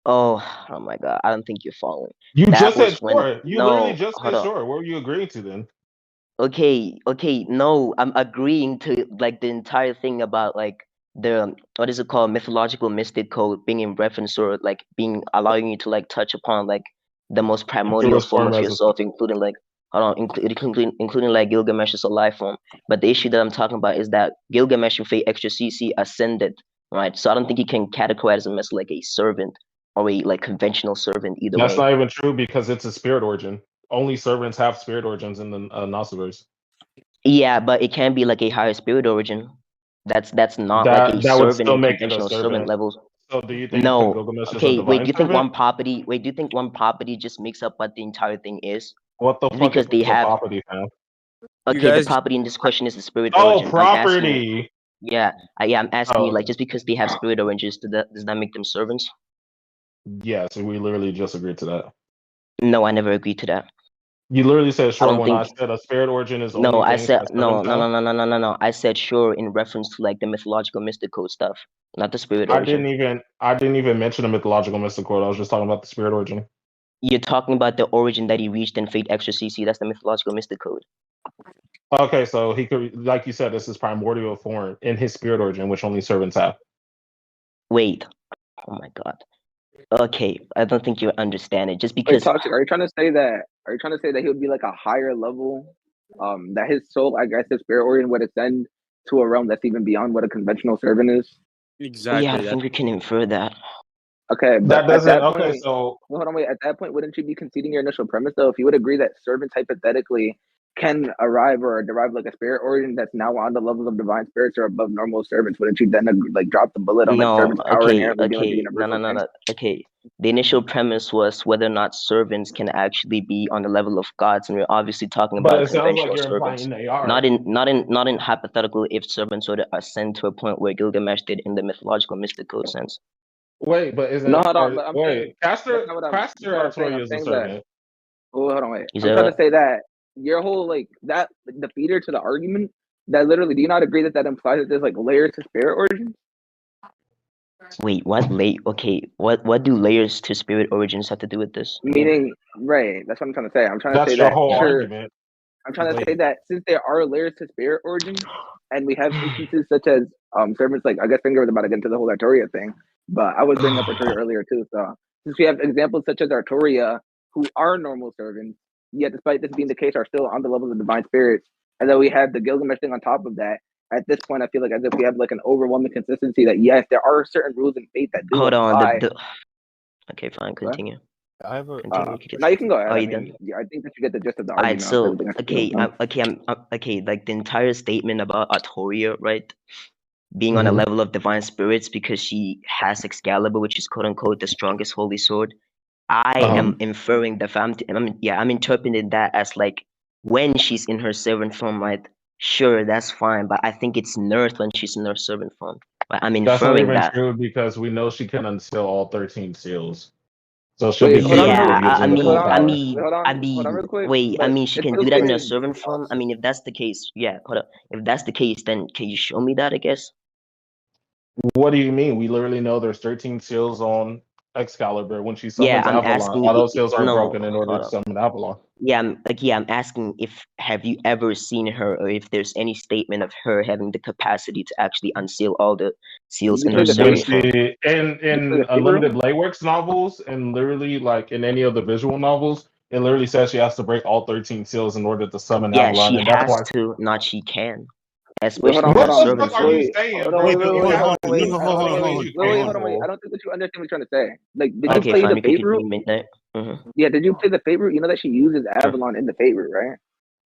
Oh, oh my God, I don't think you're following. You That just said was when sure. You literally no, just hold said on. sure. What were you agreeing to then? Okay, no, I'm agreeing to like the entire thing about like the what is it called, mythological mystic code being in reference or like being allowing you to like touch upon like the most primordial Truest form form of as a yourself, including like hold on, including like Gilgamesh's life form. But the issue that I'm talking about is that Gilgamesh and Fate Extra CC ascended, right? So I don't think you can categorize him as like a servant or a like conventional servant either That's way. not even true because it's a spirit origin. Only servants have spirit origins in the Nosverse. Yeah, but it can be like a higher spirit origin. That's not like a That would servant still in make it a conventional servant servant. levels. So do you think No. Gilgamesh is a Okay, wait, divine do you think servant? one property wait, do you think one property just makes up what the entire thing is? What the Just fuck is because they a have property, fam? You okay, the guys, property in this question is the spirit Oh, origin. I'm asking you, property. I'm asking you Oh, like just because they have spirit origins, does that make them servants? yeah. So we literally just agreed to that. No, I never agreed to that. You literally said I sure don't when I think said a spirit origin is no, only I things said that no, servants no, have. no, no, no, no, no, no. I said sure in reference to like the mythological mystical stuff, not the spirit origin. I didn't even mention the mythological mystical. I was just talking about the spirit origin. You're talking about the origin that he reached in Fate Extra CC. That's the mythological mystic code. Okay, so he could, like you said, this is primordial form in his spirit origin, which only servants have. Wait. Oh my God. Okay, I don't think you understand it. Just Wait, because Toxic, are you trying to say that? Are you trying to say that he would be like a higher level that his soul, I guess, his spirit organ would ascend to a realm that's even beyond what a conventional servant is. Yeah, I think we can infer that. Okay, but That at doesn't. that Okay, point, so well, hold on, wait. At that point, wouldn't you be conceding your initial premise though? If you would agree that servants hypothetically can arrive or derive like a spirit origin that's now on the level of divine spirits or above normal servants, wouldn't you then like drop the bullet on like No, servants' power okay, inherently being like a okay, universal thing? no. Okay, the initial premise was whether or not servants can actually be on the level of gods, and we're obviously talking but about it sounds like conventional you're servants, implying they are. not in hypothetical if servants were to ascend to a point where Gilgamesh did in the mythological mystical sense. Wait, but No, isn't hold on. But I'm saying that's not what I'm. That's Caster not what I'm saying. Artoria I'm is a saying that. servant? Oh, hold on, wait. You I'm say trying to what? say that your whole like that the feeder to the argument that literally. Do you not agree that that implies that there's like layers to spirit origins? Wait, what do layers to spirit origins have to do with this? Meaning, right? That's what I'm trying to say. I'm trying to say That's your that whole sure. argument. I'm trying to say Wait. that since there are layers to spirit origins, and we have instances such as servants like I guess Finger was about to get into the whole Artoria thing, but I was bringing up Artoria earlier too. So since we have examples such as Artoria who are normal servants, yet despite this being the case, are still on the level of divine spirits, and then we have the Gilgamesh thing on top of that. At this point, I feel like as if we have like an overwhelming consistency that yes, there are certain rules in fate that do Hold on, apply. Okay, fine, What? continue. I have a. Continue. No, you can go ahead. Are I you mean, done? yeah, I think that you get the gist of the Alright, argument. so Everything else is okay, done. okay, like the entire statement about Artoria, right? Being on a Mhm. level of divine spirits because she has Excalibur, which is quote unquote the strongest holy sword. I am inferring the fam. I'm interpreting that as like when she's in her servant form, right? Sure, that's fine, but I think it's nerfed when she's in her servant form. But I'm That's not inferring even that. true because we know she can unseal all 13 seals. So she'll Wait, be hold on real capable quick. of using the Wait, hold full on. power. Wait, hold on real quick. wait, But she it's can still do that in her stated. servant form. I mean, if that's the case, yeah, hold up. If that's the case, then can you show me that? I guess. What do you mean? We literally know there's 13 seals on Excalibur. When she Yeah, summons I'm Avalon, asking. all those seals are No, broken in order hold to up. summon Avalon. Yeah, I'm asking if have you ever seen her, or if there's any statement of her having the capacity to actually unseal all the seals Did you in play her the When servant fate? form. she Did you play in the fate Unlimited room? Lightworks novels and literally like in any of the visual novels, it literally says she has to break all 13 seals in order to summon Yeah, Avalon, she and that's has why. to, not she can, Wait, hold especially on, in hold her What the on. servant fuck are you form. Wait, saying, hold on, bro? wait, You wait, you wait, have hold on, to wait, use hold on, what wait, makes wait, you wait, wait, hold on, wait. I capable. don't think that you understand what I'm trying to say. Like, did you Okay, play fine, the we can fate route? continue midnight. Mm-hmm. Yeah, did you play the fate route? You know that she uses Sure. Avalon in the fate route, right?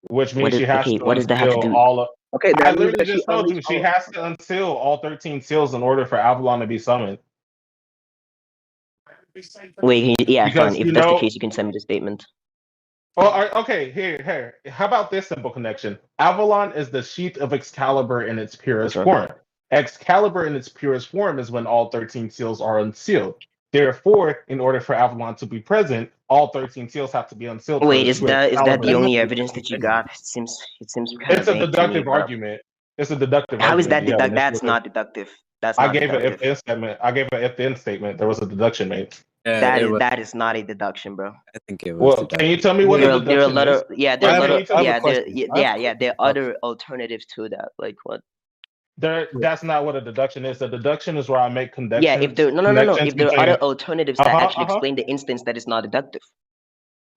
Which means she has to What does that have to unseal do? all of. Okay, I that means literally that she just told you unleashed she all. has to unseal all 13 seals in order for Avalon to be summoned. Wait, yeah, fine. Because If that's the case, you can send me the statement. okay, here. How about this simple connection? Avalon is the sheath of Excalibur in its purest Sure. form. Excalibur in its purest form is when all 13 seals are unsealed. Therefore, in order for Avalon to be present, all 13 seals have to be unsealed for Wait, the is true that Excalibur the to only truly evidence that you continue. got? It seems kind of It's a vague to me, deductive but argument. It's a deductive how is argument. that Do you have an deduct? issue That's with it? not deductive. That's I not gave an deductive. if-then statement. I gave an if-then statement. There was a deduction made. Yeah, it was. That is not a deduction, bro. I think it was Well, can you tell me what a There are a deduction lot is? of yeah, there Wait, are a lot can of you tell me? there are other alternatives to that. Like what? That's not what a deduction is. A deduction is where I make Yeah, if there no. connections If there are other between. alternatives that Uh-huh, actually uh-huh. explain the instance, that is not deductive.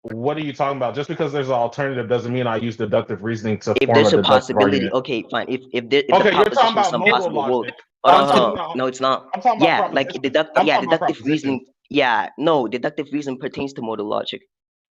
What are you talking about? Just because there's an alternative doesn't mean I use deductive reasoning to If form a there's a deductive possibility, argument. okay, fine. If the Okay, you're talking proposition is about some modal possible world, logic. I'm hold talking on. about No, it's not. I'm talking about Yeah, like propositions. I'm talking about deductive propositions. reasoning. Yeah, no, deductive reason pertains to modal logic,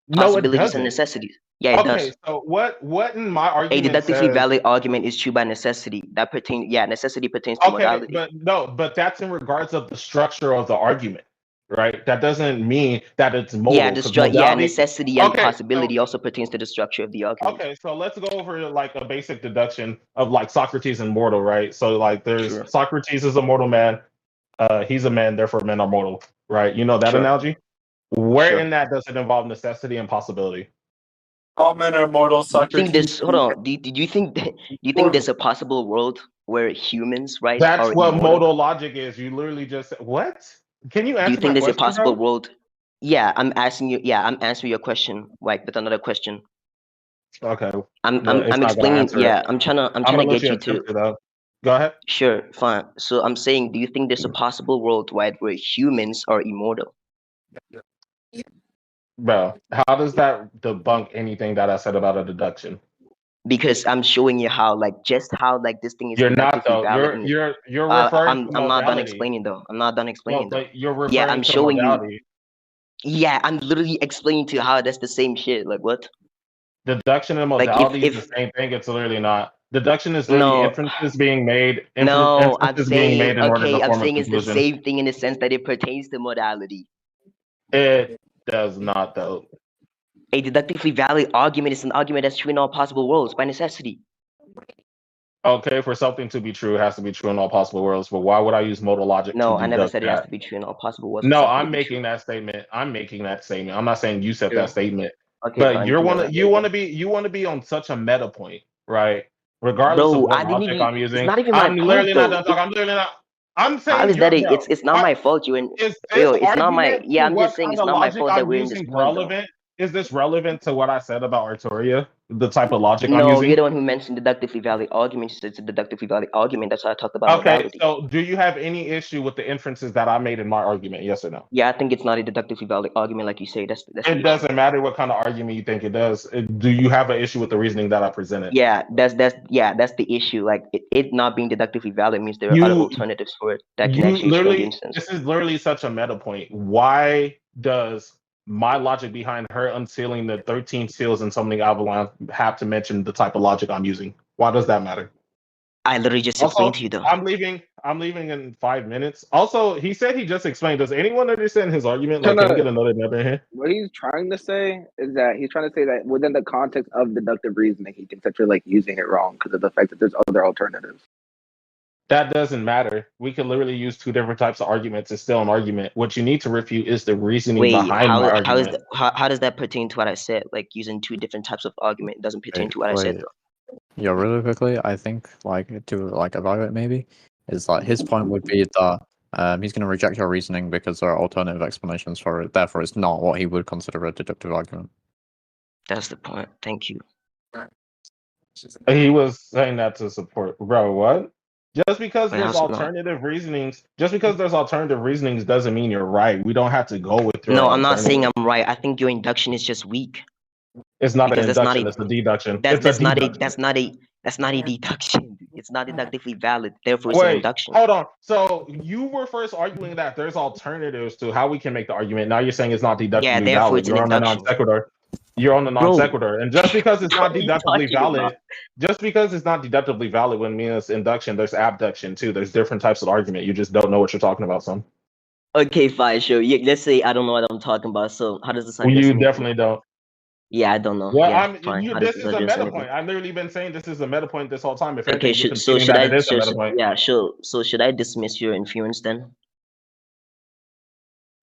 No, it possibilities and doesn't. necessities. Yeah, it Okay, does. so what in my A argument deductively says valid argument is true by necessity. Necessity pertains to okay, modality. but no, but that's in regards of the structure of the argument, right? That doesn't mean that it's modal because modality. Necessity and Okay, so possibility also pertains to the structure of the argument. okay, so let's go over like a basic deduction of like Socrates and mortal, right? So like there's Sure, Socrates is a mortal man. He's a man, therefore men are mortal, right? You know that sure, analogy? Where sure. in that does it involve necessity and possibility? All men are mortal. Do you think Socrates. this? Hold on. Do you think do you think there's a possible world where humans, right, That's are what immortal? modal logic is. You literally just what? Can you Do you answer my think there's a question, possible bro? world? Yeah, I'm asking you. Yeah, I'm answering your question, right, with another question. Okay, but it's I'm not gonna explaining. answer it. Yeah, I'm I'm trying gonna to let get you you to. attempt it though. Go ahead. Sure, fine. So I'm saying, do you think there's a possible world, right, where humans are immortal? Bro, how does that debunk anything that I said about a deduction? Because I'm showing you how just how this thing is You're not deductively though. valid. You're referring to I'm not done modality. explaining though. I'm not done explaining though. But you're Yeah, referring I'm to showing you. modality. Yeah, I'm literally explaining to you how that's the same shit. Like what? Deduction and Like modality is if the same thing. It's literally not. Deduction is literally no inferences being made. no, I'm Inferences being saying made in order to I'm form a saying it's the conclusion. same thing in the sense that it pertains to modality. It does not though. A deductively valid argument is an argument that's true in all possible worlds by necessity. Okay, for something to be true, it has to be true in all possible worlds. But why would I use modal logic No, to I never deduct said it has that? to be true in all possible worlds for No, something to I'm be true. making that statement. I'm making that statement. I'm not saying you said True. that statement. Okay, But fine. you want to be on such a meta point, right? Regardless of Bro, what I didn't logic even. I'm It's using. not even my I'm point literally not though. done talking. I'm literally not. I'm How saying is that? you're bro. It's not my fault. You and Is this yo. It's not my. argument Yeah, to I'm just what saying kind it's of not my logic fault that I'm we're in this using point though. relevant? Is this relevant to what I said about Arturia? The type of logic I'm No, using? you're the one who mentioned deductively valid arguments. It's a deductively valid argument. That's why I talked about Okay, modality. so do you have any issue with the inferences that I made in my argument? Yes or no? Yeah, I think it's not a deductively valid argument, like you say. That's the It issue. doesn't matter what kind of argument you think it does. Do you have an issue with the reasoning that I presented? Yeah, that's the issue. Like it not being deductively valid means there are other You alternatives for it that can you actually explain the literally instance. this is literally such a meta point. Why does my logic behind her unsealing the 13 seals and summoning Avalon have to mention the type of logic I'm using? Why does that matter? I literally just Also, explained to you though. I'm leaving in 5 minutes. Also, he said he just explained. Does anyone understand his argument? Like, can we get another number in here? What he's trying to say is that he's trying to say that within the context of deductive reasoning, he thinks that you're like using it wrong because of the fact that there's other alternatives. That doesn't matter. We can literally use two different types of arguments. It's still an argument. What you need to refute is the reasoning Wait, behind my argument. how does that pertain to what I said? Like using two different types of argument doesn't pertain to what I said though. Yeah, really quickly, I think to evaluate maybe is his point would be that he's going to reject your reasoning because there are alternative explanations for it. Therefore, it's not what he would consider a deductive argument. That's the point. Thank you. He was saying that to support, bro. What? Just because But there's how's it not? alternative reasonings, doesn't mean you're right. We don't have to go with your No, I'm not saying alternative. I'm right. I think your induction is just weak. It's not an Because that's not induction. a It's a deduction. that's not a deduction. It's not deductively valid. Therefore, it's an Wait, induction. hold on. So you were first arguing that there's alternatives to how we can make the argument. Now you're saying it's not Yeah, deductively therefore valid. it's an You're on the non induction. sequitur. You're on the non Bro, sequitur. And just because it's not what are you deductively talking about? valid, just because it's not deductively valid when it means induction, there's abduction too. There's different types of argument. You just don't know what you're talking about, son. Okay, fine, sure. Yeah, let's say I don't know what I'm talking about. So how does this Well, address you anything? definitely don't. Yeah, I don't know. Well, Yeah, fine. How does this this is a address meta anything? point. I've literally been saying this is a meta point this whole time. If Okay, anything, you're so conceding should that I? it is a meta point. Yeah, sure. So should I dismiss your inference then?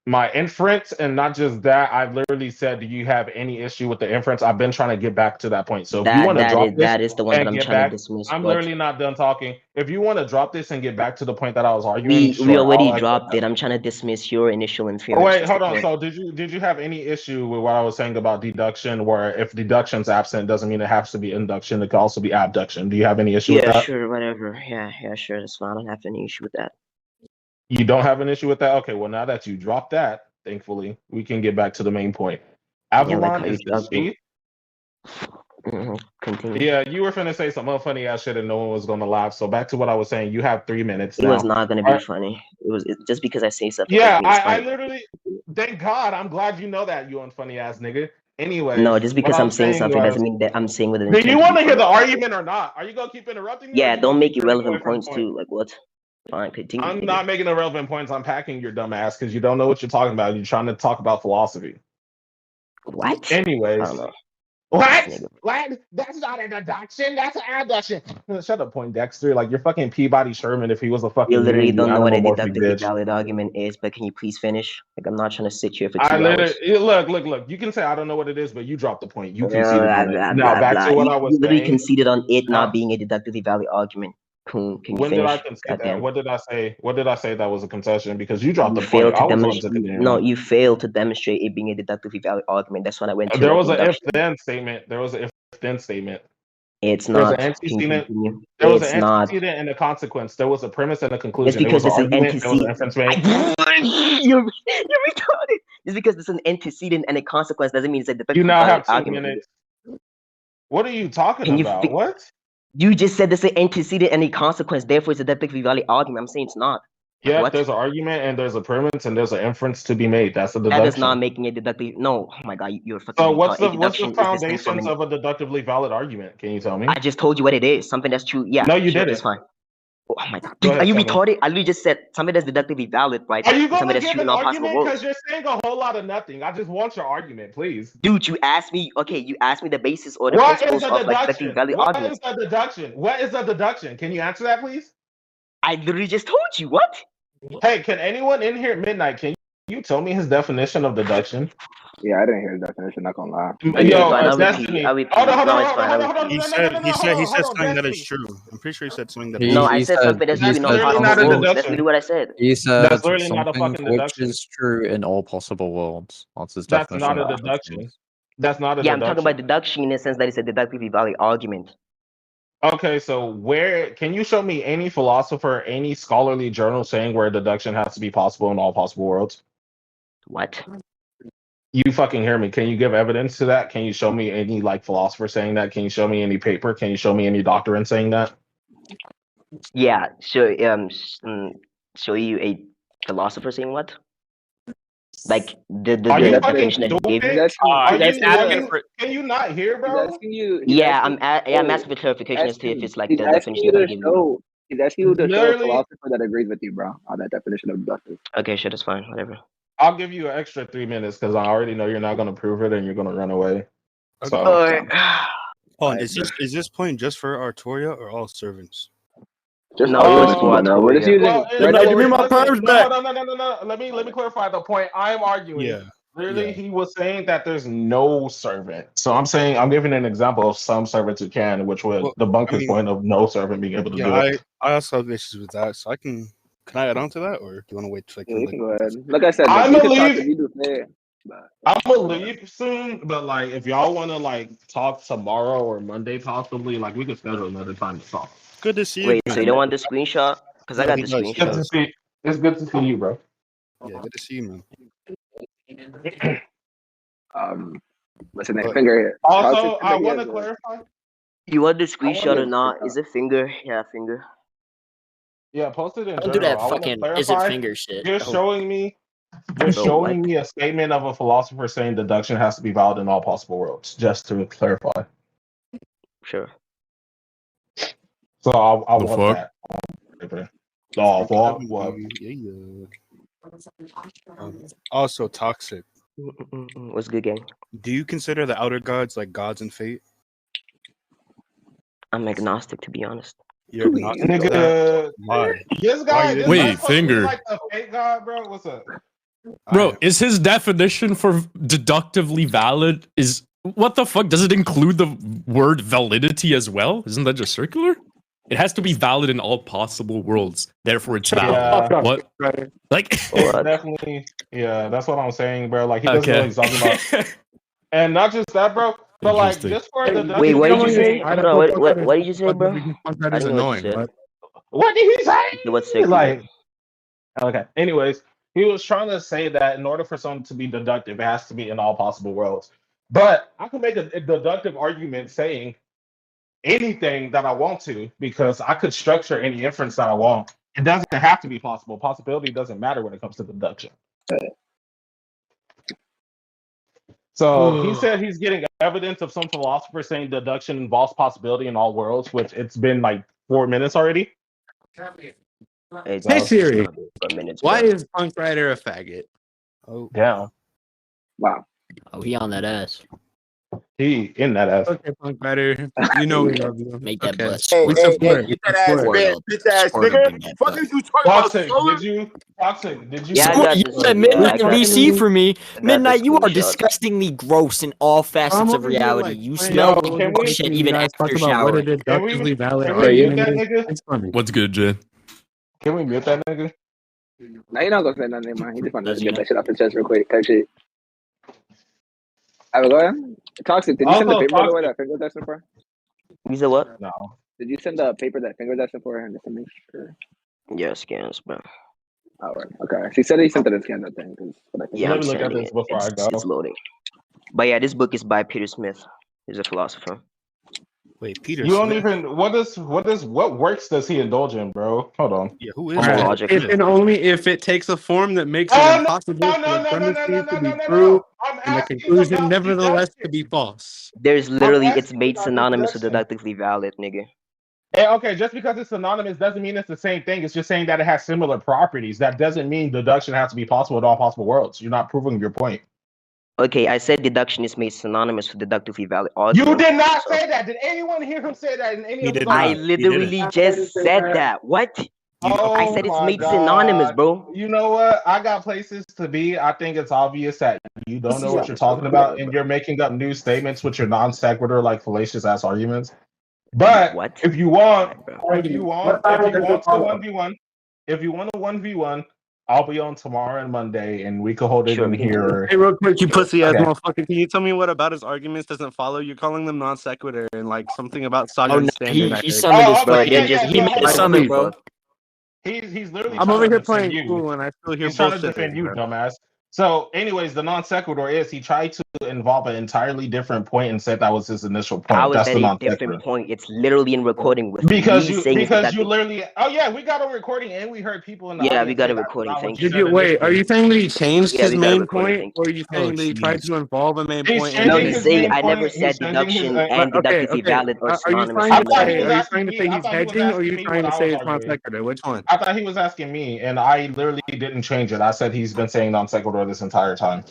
My inference, and not just that, I've literally said, do you have any issue with the inference? I've been trying to get back to that point. So if you want to drop this that is the one that and I'm get trying to back, dismiss. I'm But literally not done talking. If you want to drop this and get back to the point that I was arguing, we sure, already I'll accept dropped that. it. I'm trying to dismiss your initial Oh, inference. wait, That's the hold on. point. So did you have any issue with what I was saying about deduction, where if deduction's absent doesn't mean it has to be induction, it could also be abduction. Do you have any issue with Yeah, that? sure, whatever. Yeah, sure. That's fine. I don't have any issue with that. You don't have an issue with that? Okay, well, now that you dropped that, thankfully, we can get back to the main point. Avalon Yeah, like how you is the dropped chief. Continue. Yeah, you were finna say some funny ass shit and no one was gonna laugh. So back to what I was saying, you have 3 minutes It now. was not gonna be funny. Just because I say something. Yeah, doesn't mean it's I funny. literally, thank God, I'm glad you know that, you unfunny ass nigga. Anyways, No, just what because I I'm was saying saying something was, doesn't mean that I'm saying with an do intent you to want be to hear funny. the argument or not? Are you gonna keep interrupting me, or Yeah, you don't just make keep turning away irrelevant from the points point? too. Like what? Fine, continue. I'm not making irrelevant points. I'm packing your dumb ass because you don't know what you're talking about. You're trying to talk about philosophy. What? Anyways. I don't know. What? What? That's not an abduction. That's an abduction. Shut up, Poindexter. Like you're fucking Peabody Sherman if he was a fucking You literally you don't know what a animomorphic deductively bitch. valid argument is, but can you please finish? Like I'm not trying to sit here for I 2 hours. literally look. You can say I don't know what it is, but you dropped the point. You Blah, conceded on it. blah, Now blah, back blah. to what You I was literally saying. conceded on it Now, not being a deductively valid argument. Can you when did I finish? concede that? Goddamn. What did I say? What did I say that was a concession? Because you dropped You the point. failed to I was the one demonstrate. to continue No, on. you failed to demonstrate it being a deductively valid argument. That's when I went to There like was an induction. if-then statement. There was an if-then statement. It's There was not. an Can you antecedent. continue? There was an It's not. antecedent and a consequence. There was a premise and a Just conclusion. There because was an there's an argument. There was an antecedent. inference made. You're retarded. Just because there's an antecedent and a consequence doesn't mean it's a You deductively now valid have 2 argument. minutes. What are you talking Can you about? fi- What? You just said this antecedent any consequence, therefore it's a deductively valid argument. I'm saying it's not. Yep, What? there's an argument and there's a premise and there's an inference to be made. That's a That is not deduction. making it deductive. No, oh my god, you're fucking So retarded. A what's the deduction is distinct from foundations an. of a deductively valid argument? Can you tell me? I just told you what it is. Something that's true. Yeah, No, you sure, it's didn't. fine. Oh my god, Go dude, are ahead, you tell me. retarded? I literally just said something that's deductively valid, right? Are you And something gonna that's give true in an all possible argument? Because worlds. you're saying a whole lot of nothing. I just want your argument, please. Dude, you asked me. Okay, you asked me the basis or the What is principles a of like deductively deduction? valid What arguments. is a deduction? What is a deduction? Can you answer that, please? I literally just told you. What? Hey, can anyone in here at Midnight, can you tell me his definition of deduction? Yeah, I didn't hear the definition. Not gonna lie. But Okay, yeah, fine. I'll repeat. Destiny. I'll repeat. Hold on, hold No, on, it's hold on, fine. I'll hold on, hold on. repeat. He said Hold on, something that is Destiny. true. I'm pretty sure he said something that No, is I He said said something that's he true in all said Clearly not a possible something. worlds. That's deduction. literally what I said. He That's said literally not a something fucking which deduction. is true in all possible worlds. That's his That's definition not a of deduction. That's not a Yeah, I'm talking about deduction. deduction in the sense that it's a deductively valid argument. Okay, so where can you show me any philosopher, any scholarly journal saying where deduction has to be possible in all possible worlds? What? You fucking hear me? Can you give evidence to that? Can you show me any like philosopher saying that? Can you show me any paper? Can you show me any doctrine saying that? Yeah, sure. Show you a philosopher saying what? Like the Are you that's it. fucking definition that you gave He's me? stupid? asking. Are He's He's asking you? you. asking for. Can you not hear, He's bro? asking you. He's Yeah, asking. I'm Oh, asking for clarification as to if it's like he's the asking definition you you're gonna to give me. show. He's asking you to show a Literally, philosopher that agrees with you, bro, on that definition of deductive. Okay, sure, that's fine. Whatever. I'll give you an extra 3 minutes because I already know you're not gonna prove it and you're gonna run away. Okay. So Alright. Hold on, is this point just for Artoria or all servants? Just No, all it was servants for in general. We're just Artoria. using. well, Right now, Midnight, what give me we're my listen, purse no, back. no. Let me clarify the point I'm arguing. Yeah. Literally, Yeah. he was saying that there's no servant. So I'm saying I'm giving an example of some servants who can, which would Well, debunk I his mean, point of no servant being able to yeah, do it. I also have issues with that, so can I add on to that, or do you want to wait till Yeah, you can go ahead. Like I said, I you can talk to believe me to say it. But I'm gonna leave soon, but like if y'all want to like talk tomorrow or Monday possibly, like we could schedule another time to talk. Good to see you. Wait, so man. you don't want the screenshot? Because I No, got he the does. He Good screenshot. to does. see. It's good to see you, bro. Yeah, good to see you, man. what's his name? But Finger. Also, Toxic I Finger, want to yes, clarify. You want the I want screenshot or to not? Is it finger? Yeah, finger. Yeah, post it in Don't do general. that I want to fucking is it clarify. finger shit. You're Oh, showing me Bro, what? me a statement of a philosopher saying deduction has to be valid in all possible worlds, just to clarify. Sure. So I The want fuck? that. Oh, fuck. What? Also, Toxic. What's good, gang? Do you consider the outer gods like gods in Fate? I'm agnostic, to be honest. You're agnostic to that? Nigga, Why? this guy, this Wait, guy's supposed to be Finger. like the fake god, bro. What's up? Bro, is his definition for deductively valid is what the fuck? Does it include the word validity as well? Isn't that just circular? It has to be valid in all possible worlds. Therefore, it's valid. Yeah. What? Like, What? Definitely. Yeah, that's what I'm saying, bro. Like he doesn't know okay. what he's talking about. And not just that, bro, but like Interesting. just for the Wait, what did you say? definition. Hold on, what did you say, bro? I didn't hear what you said. What did he say? What's circular? Like, okay. Anyways, he was trying to say that in order for something to be deductive, it has to be in all possible worlds. But I can make a deductive argument saying anything that I want to because I could structure any inference that I want. It doesn't have to be possible. Possibility doesn't matter when it comes to deduction. So he said he's getting evidence of some philosopher saying deduction involves possibility in all worlds, which it's been like 4 minutes already. It's Hey Siri, minutes, why bro. is Punk Rider a faggot? Oh, Damn. Wow. oh, he on that ass. He in that ass. Okay, Punk Rider, you know we love you. Make that Okay. butt We squirt. support. Get that ass Squirt bit, up. bitch ass Squirt up nigga. in that Fuck butt. is you talking about? Toxic, Solar? did you? Toxic, did you? Yeah, I Squirt, got you this. said Yeah, I Midnight got VC for me. I got the Midnight, you are screenshot. disgustingly gross in all facets I'm of over here, reality. like, You playing smell Yo, Call like of can dog we shit Duty, even you guys after talk about what a showering. deductively valid can we argument mute that is. nigga? It's funny. What's good, Jay? Can we mute that nigga? Now you're not gonna say nothing, man. He just wanted Does to he get know? that shit off his chest real quick. Type shit. I will go ahead. Toxic. Did you send the Also, paper by the way Toxic. that Finger was asking for? You said what? No. Did you send the paper that Finger was asking for? Just to make sure. Yeah, scans, bro. Oh, right. Okay. She said he sent it in scan that thing. Yeah, Let I'm me look at sending this it. before I go. It's loading. But yeah, this book is by Peter Smith. He's a philosopher. Wait, Peter You don't Smith? even what works does he indulge in, bro? Hold on. Yeah, who is Homo Peter logic. If Smith? and only if it takes a form that makes it Oh impossible for the premises to be no. true I'm and the asking conclusion about nevertheless deduction. to be false. There's I'm literally it's asking made about synonymous with deduction. deductively valid, nigga. Hey, okay, just because it's synonymous doesn't mean it's the same thing. It's just saying that it has similar properties. That doesn't mean deduction has to be possible in all possible worlds. You're not proving your point. Okay, I said deduction is made synonymous with deductively valid You argument. did not So say that. Did anyone hear him say that in any He of his did other I not. videos? literally just said that. What? I Oh said it's my made synonymous, god. bro. You know what? I got places to be. I think it's obvious that you don't know what you're talking Yeah, about and bro. you're making up new statements with your non sequitur like fallacious ass arguments. But What? if you want, Alright, bro. if you want to 1v1, if you want to 1v1, I'll be on tomorrow and Monday and we could hold it Sure, in we can do that. here. Hey, real quick, you pussy ass Okay. motherfucker. Can you tell me what about his arguments doesn't follow? You're calling them non sequitur and like something about saga Oh and no, standard. he I heard. summoned his Oh, Bro, okay, they're yeah, fucking just yeah. he So made hold a on, like, hold summon, on. please, bro. bro. He's literally I'm trying over to here defend playing you. cool and I still hear He's trying to bullshit. defend you, Bro. dumbass. So, anyways, the non sequitur is he tried to involve an entirely different point and said that was his initial How point. is That's that the a non different sequitur. point? It's literally in recording with me saying it's Because you deductive. literally yeah, we got a recording and we heard people in the Yeah, we audience got say a that's recording. not what Thank you you. Did said you wait? Are initially. you saying that he changed Yeah, his we got a main recording. point, Thank or you. are you Oh saying that he tried jeez. to involve a main He's point and No, changing then he's his saying main I he? never point. said He's changing his. deduction and Okay, deductively okay. valid or Are you synonymous. trying I to Never thought said he say? was that. Are you asking trying to me. say I he's thought he was hedging, or are asking you me trying what to I say was it's non arguing. sequitur? Which one? I thought he was asking me, and I literally didn't change it. I said he's been saying non sequitur this entire time.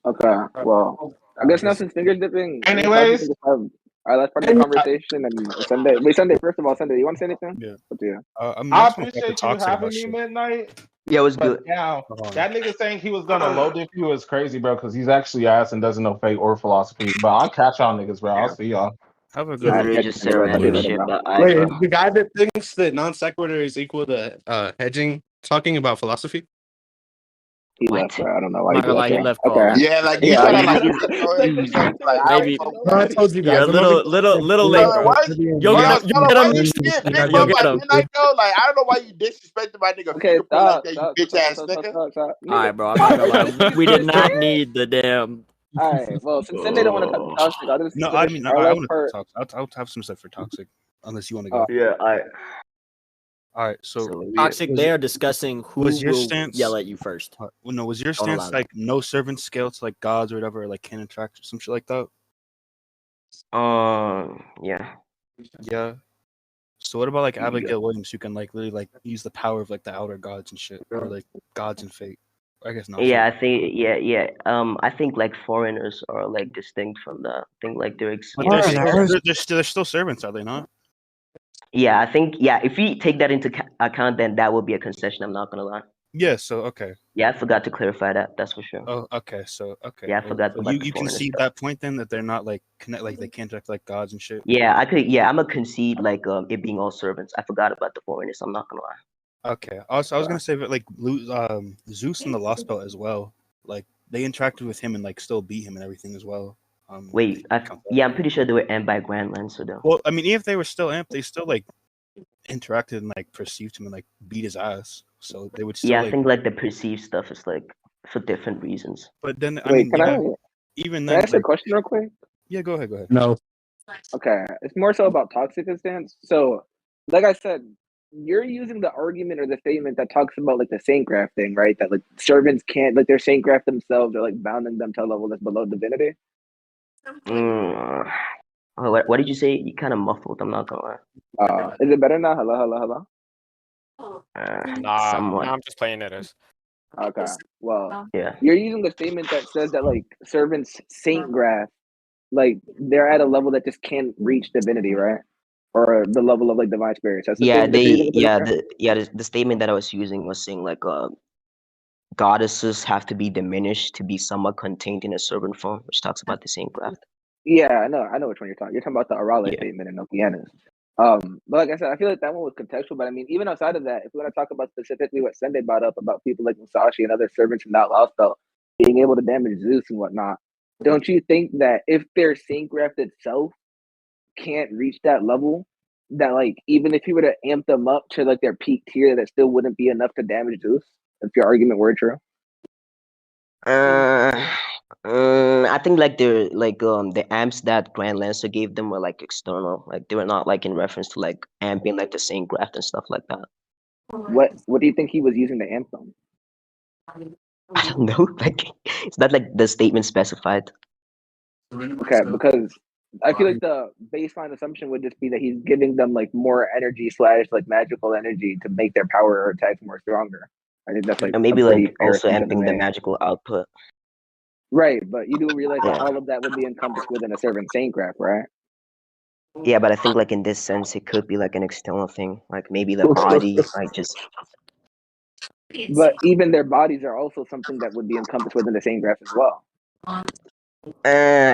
Okay, well, I guess now since fingers dipping, I guess we Anyways, can just have our last part of the conversation and Sunday. Wait, Sunday. First of all, Sunday, you want to say anything? Yeah. Up to you. I mean, I I just want to talk to appreciate you Toxic having about me, shit. Midnight. Yeah, it was But good. now Hold on. that nigga saying he was gonna low dip you is crazy, bro. Because he's actually ass and doesn't know fate or philosophy. But I'll catch y'all niggas, bro. I'll see y'all. Have a He good All right, literally one. catch just you said later, buddy. random Later, shit, bro. but I, Wait, bro. is the guy that thinks that non sequitur is equal to hedging talking about philosophy? He What? left, bro. I don't know why I'm he not gonna left lie, he there. left Okay. call. Yeah, like you Yeah, trying to Maybe like he's throw that shit straight to like I don't Maybe know No, I what. told you you're guys. a I'm over little Hold late, on, bro. why? You'll Hold get on, him. hold You on, get why him. you getting big You'll up get by him. midnight though? Like I don't know why you disrespecting my nigga Okay, fingerprint like stop, that, you stop, bitch stop, ass stop, stop, nigga. stop, stop. All Nigga, right, bro. I'm not what? Are gonna you lie. trying to take We me did for not serious? need the damn. All right. Well, since Sunday don't want to talk to Toxic, I'll just No, I finish mean, our I last want to part. talk. I'll have some stuff for Toxic, unless you want to Uh, go. Yeah, All right. So, so Toxic. was They it are discussing who was your will stance? yell at you first. Well, no, was your Don't allow stance that. like no servant scale to like gods or whatever, or like can interact or some shit like that? yeah. Yeah. So what about like Yeah. Abigail Williams, who can like literally like use the power of like the outer gods and shit, or like gods and fate? I guess not. Yeah, Fate. I think yeah. I think like foreigners are like distinct from that. I think like they're But they're still Foreigners? they're still servants, are they not? yeah. I think yeah. If we take that into account, then that will be a concession. I'm not gonna lie. Yeah. So okay. Yeah, I forgot to clarify that. That's for sure. Oh, okay. So okay. Yeah, I Well, forgot so about the you foreigner concede stuff. that point then that they're not like connect like they can't act like gods and shit. Yeah, I could. Yeah, I'm gonna concede like it being all servants. I forgot about the foreigners. I'm not gonna lie. Okay. Also, I was gonna say that like Zeus and the Lost Belt as well. Like they interacted with him and like still beat him and everything as well. Wait, yeah, I'm pretty sure they were end by Grand Lancer though. Well, I mean, even if they were still amped, they still like interacted and like perceived him and like beat his ass. So they would still Yeah, I like. think like the perceived stuff is like for different reasons. But then I wait, mean, can yeah, I even can I then, ask you a like, question real quick? yeah, go ahead, go ahead. No. Okay, it's more so about toxic stance. So, like I said, you're using the argument or the statement that talks about like the saint graft thing, right? That like servants can't like their saint graft themselves or like bounding them to a level that's below divinity. Oh, what did you say? You kind of muffled. I'm not gonna lie. Is it better now? Hello, hello, hello. Nah, Somewhat. I'm just playing it as. Okay. Well, Yeah. you're using a statement that says that like servants saint graft, like they're at a level that just can't reach divinity, right? Or the level of like divine spirits. That's the Yeah, statement that you're using. the statement that I was using was saying like goddesses have to be diminished to be somewhat contained in a servant form, which talks about the same craft. Yeah, I know which one you're talking. You're talking about the Arale Yeah. statement in Okeanos. But like I said, I feel like that one was contextual. But I mean, even outside of that, if we're gonna talk about specifically what Sende brought up about people like Musashi and other servants from that lost belt being able to damage Zeus and whatnot, don't you think that if their saint graft itself can't reach that level, that like even if you were to amp them up to like their peak tier, that still wouldn't be enough to damage Zeus? If your argument were true. I think like they're like the amps that Grand Lancer gave them were like external. Like they were not like in reference to like amping like the same graph and stuff like that. What do you think he was using the amp on? I don't know. Like it's not like the statement specified. Okay, because I feel like the baseline assumption would just be that he's giving them like more energy slash like magical energy to make their power or attacks more stronger. I think that's like And a maybe pretty like fair also assumption to amping the make. magical output. Right, but you do realize that Yeah. all of that would be encompassed within a servant saint graph, right? Yeah, but I think like in this sense it could be like an external thing. Like maybe the body like just But even their bodies are also something that would be encompassed within the same graph as well.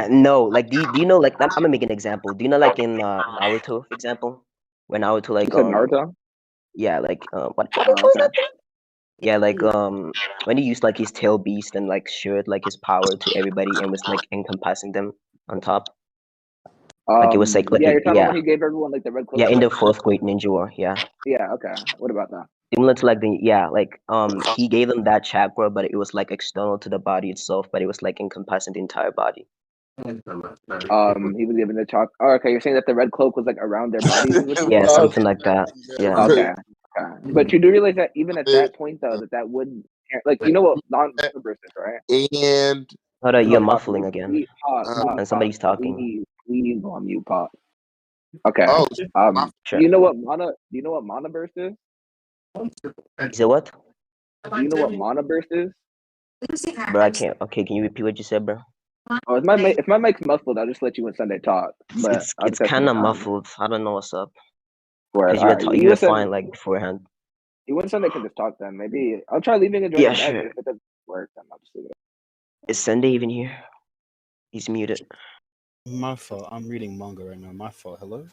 no, like do you know like I'm gonna make an example. Do you know like in Naruto, for example? When Naruto like You said Naruto? yeah, like what they Oh, call okay. that thing? Yeah, like when he used like his tail beast and like shared like his power to everybody and was like encompassing them on top. Like it was like Yeah, you're talking about yeah. when he gave everyone like the red cloak. Yeah, in the fourth great ninja war, yeah. Yeah, okay. What about that? Similar to like the yeah, like he gave them that chakra, but it was like external to the body itself, but it was like encompassing the entire body. He was given the chalk. Oh, okay. You're saying that the red cloak was like around their bodies, is what you're Yeah, saying? something like that. Yeah. Okay. Okay. But you do realize that even at that point, though, that would like you know what non-burst is, right? And Hold on, you're muffling again. Pop, And somebody's talking. please go on mute, pop. Okay. oh, Sure. Do you know what mana burst is? You said what? Do you know what mana burst is? Bro, I can't. Okay, can you repeat what you said, bro? Oh, if my mic's muffled, I'll just let you and Sunday talk. But I'll It's just have kind of some time. muffled. I don't know what's up. For it. Cause All right. you were fine like beforehand. You and Sunday can just talk then. Maybe I'll try leaving and joining Yeah, back. sure. If it doesn't work, then I'll just leave it. Is Sende even here? He's muted. My fault. I'm reading manga right now. My fault. Hello.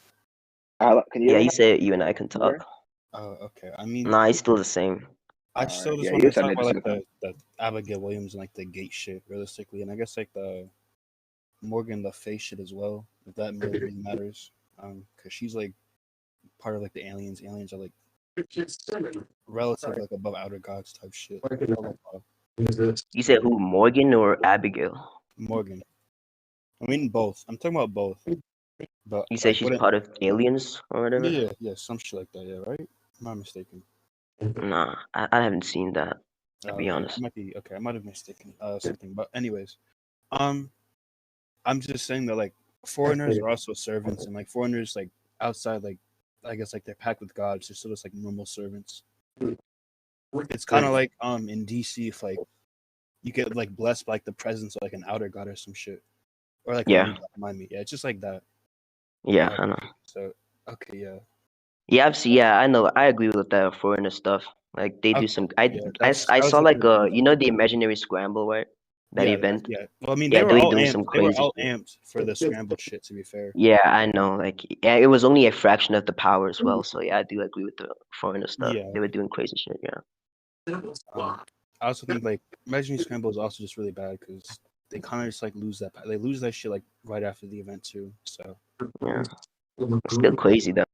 Can you? Yeah, hear me you now? said you and I can talk. Oh, okay. I mean, Nah, it's still the same. I still just yeah, want you to said talk it about just like the Abigail Williams and like the gate shit, realistically, and I guess like the Morgan the face shit as well, if that really matters. Because she's like part of like the aliens. Aliens are like relative, like above outer gods type shit. You said who, Morgan or Abigail? Morgan. I mean both. I'm talking about both. But You said like, she's part of aliens or whatever? Yeah, some shit like that. Yeah, right? Am I mistaken? Nah, I haven't seen that, to be Okay. honest. I might have mistaken something. But anyways, I'm just saying that like foreigners are also servants, and like foreigners like outside, like I guess like they're packed with gods. They're still just like normal servants. It's kind of like in DC, if like you get like blessed by like the presence of like an outer god or some shit, or like Yeah. remind me. Yeah, it's just like that. Yeah, I know. So okay, yeah. Yeah, yeah, I know. I agree with that foreigner stuff. Like they do some. I that was saw like like you know the imaginary scramble, right? That event. Yeah. Well, I mean, Yeah, they were they all doing amped. some They were crazy all shit. amped for the scrambled shit. To be fair. Yeah, I know. Like, yeah, it was only a fraction of the power as well. So yeah, I do agree with the foreigner stuff. Yeah. They were doing crazy shit. Yeah. I also think like imaginary scramble is also just really bad because they kind of just like lose that. They lose that shit like right after the event too. So Yeah. It's still crazy though.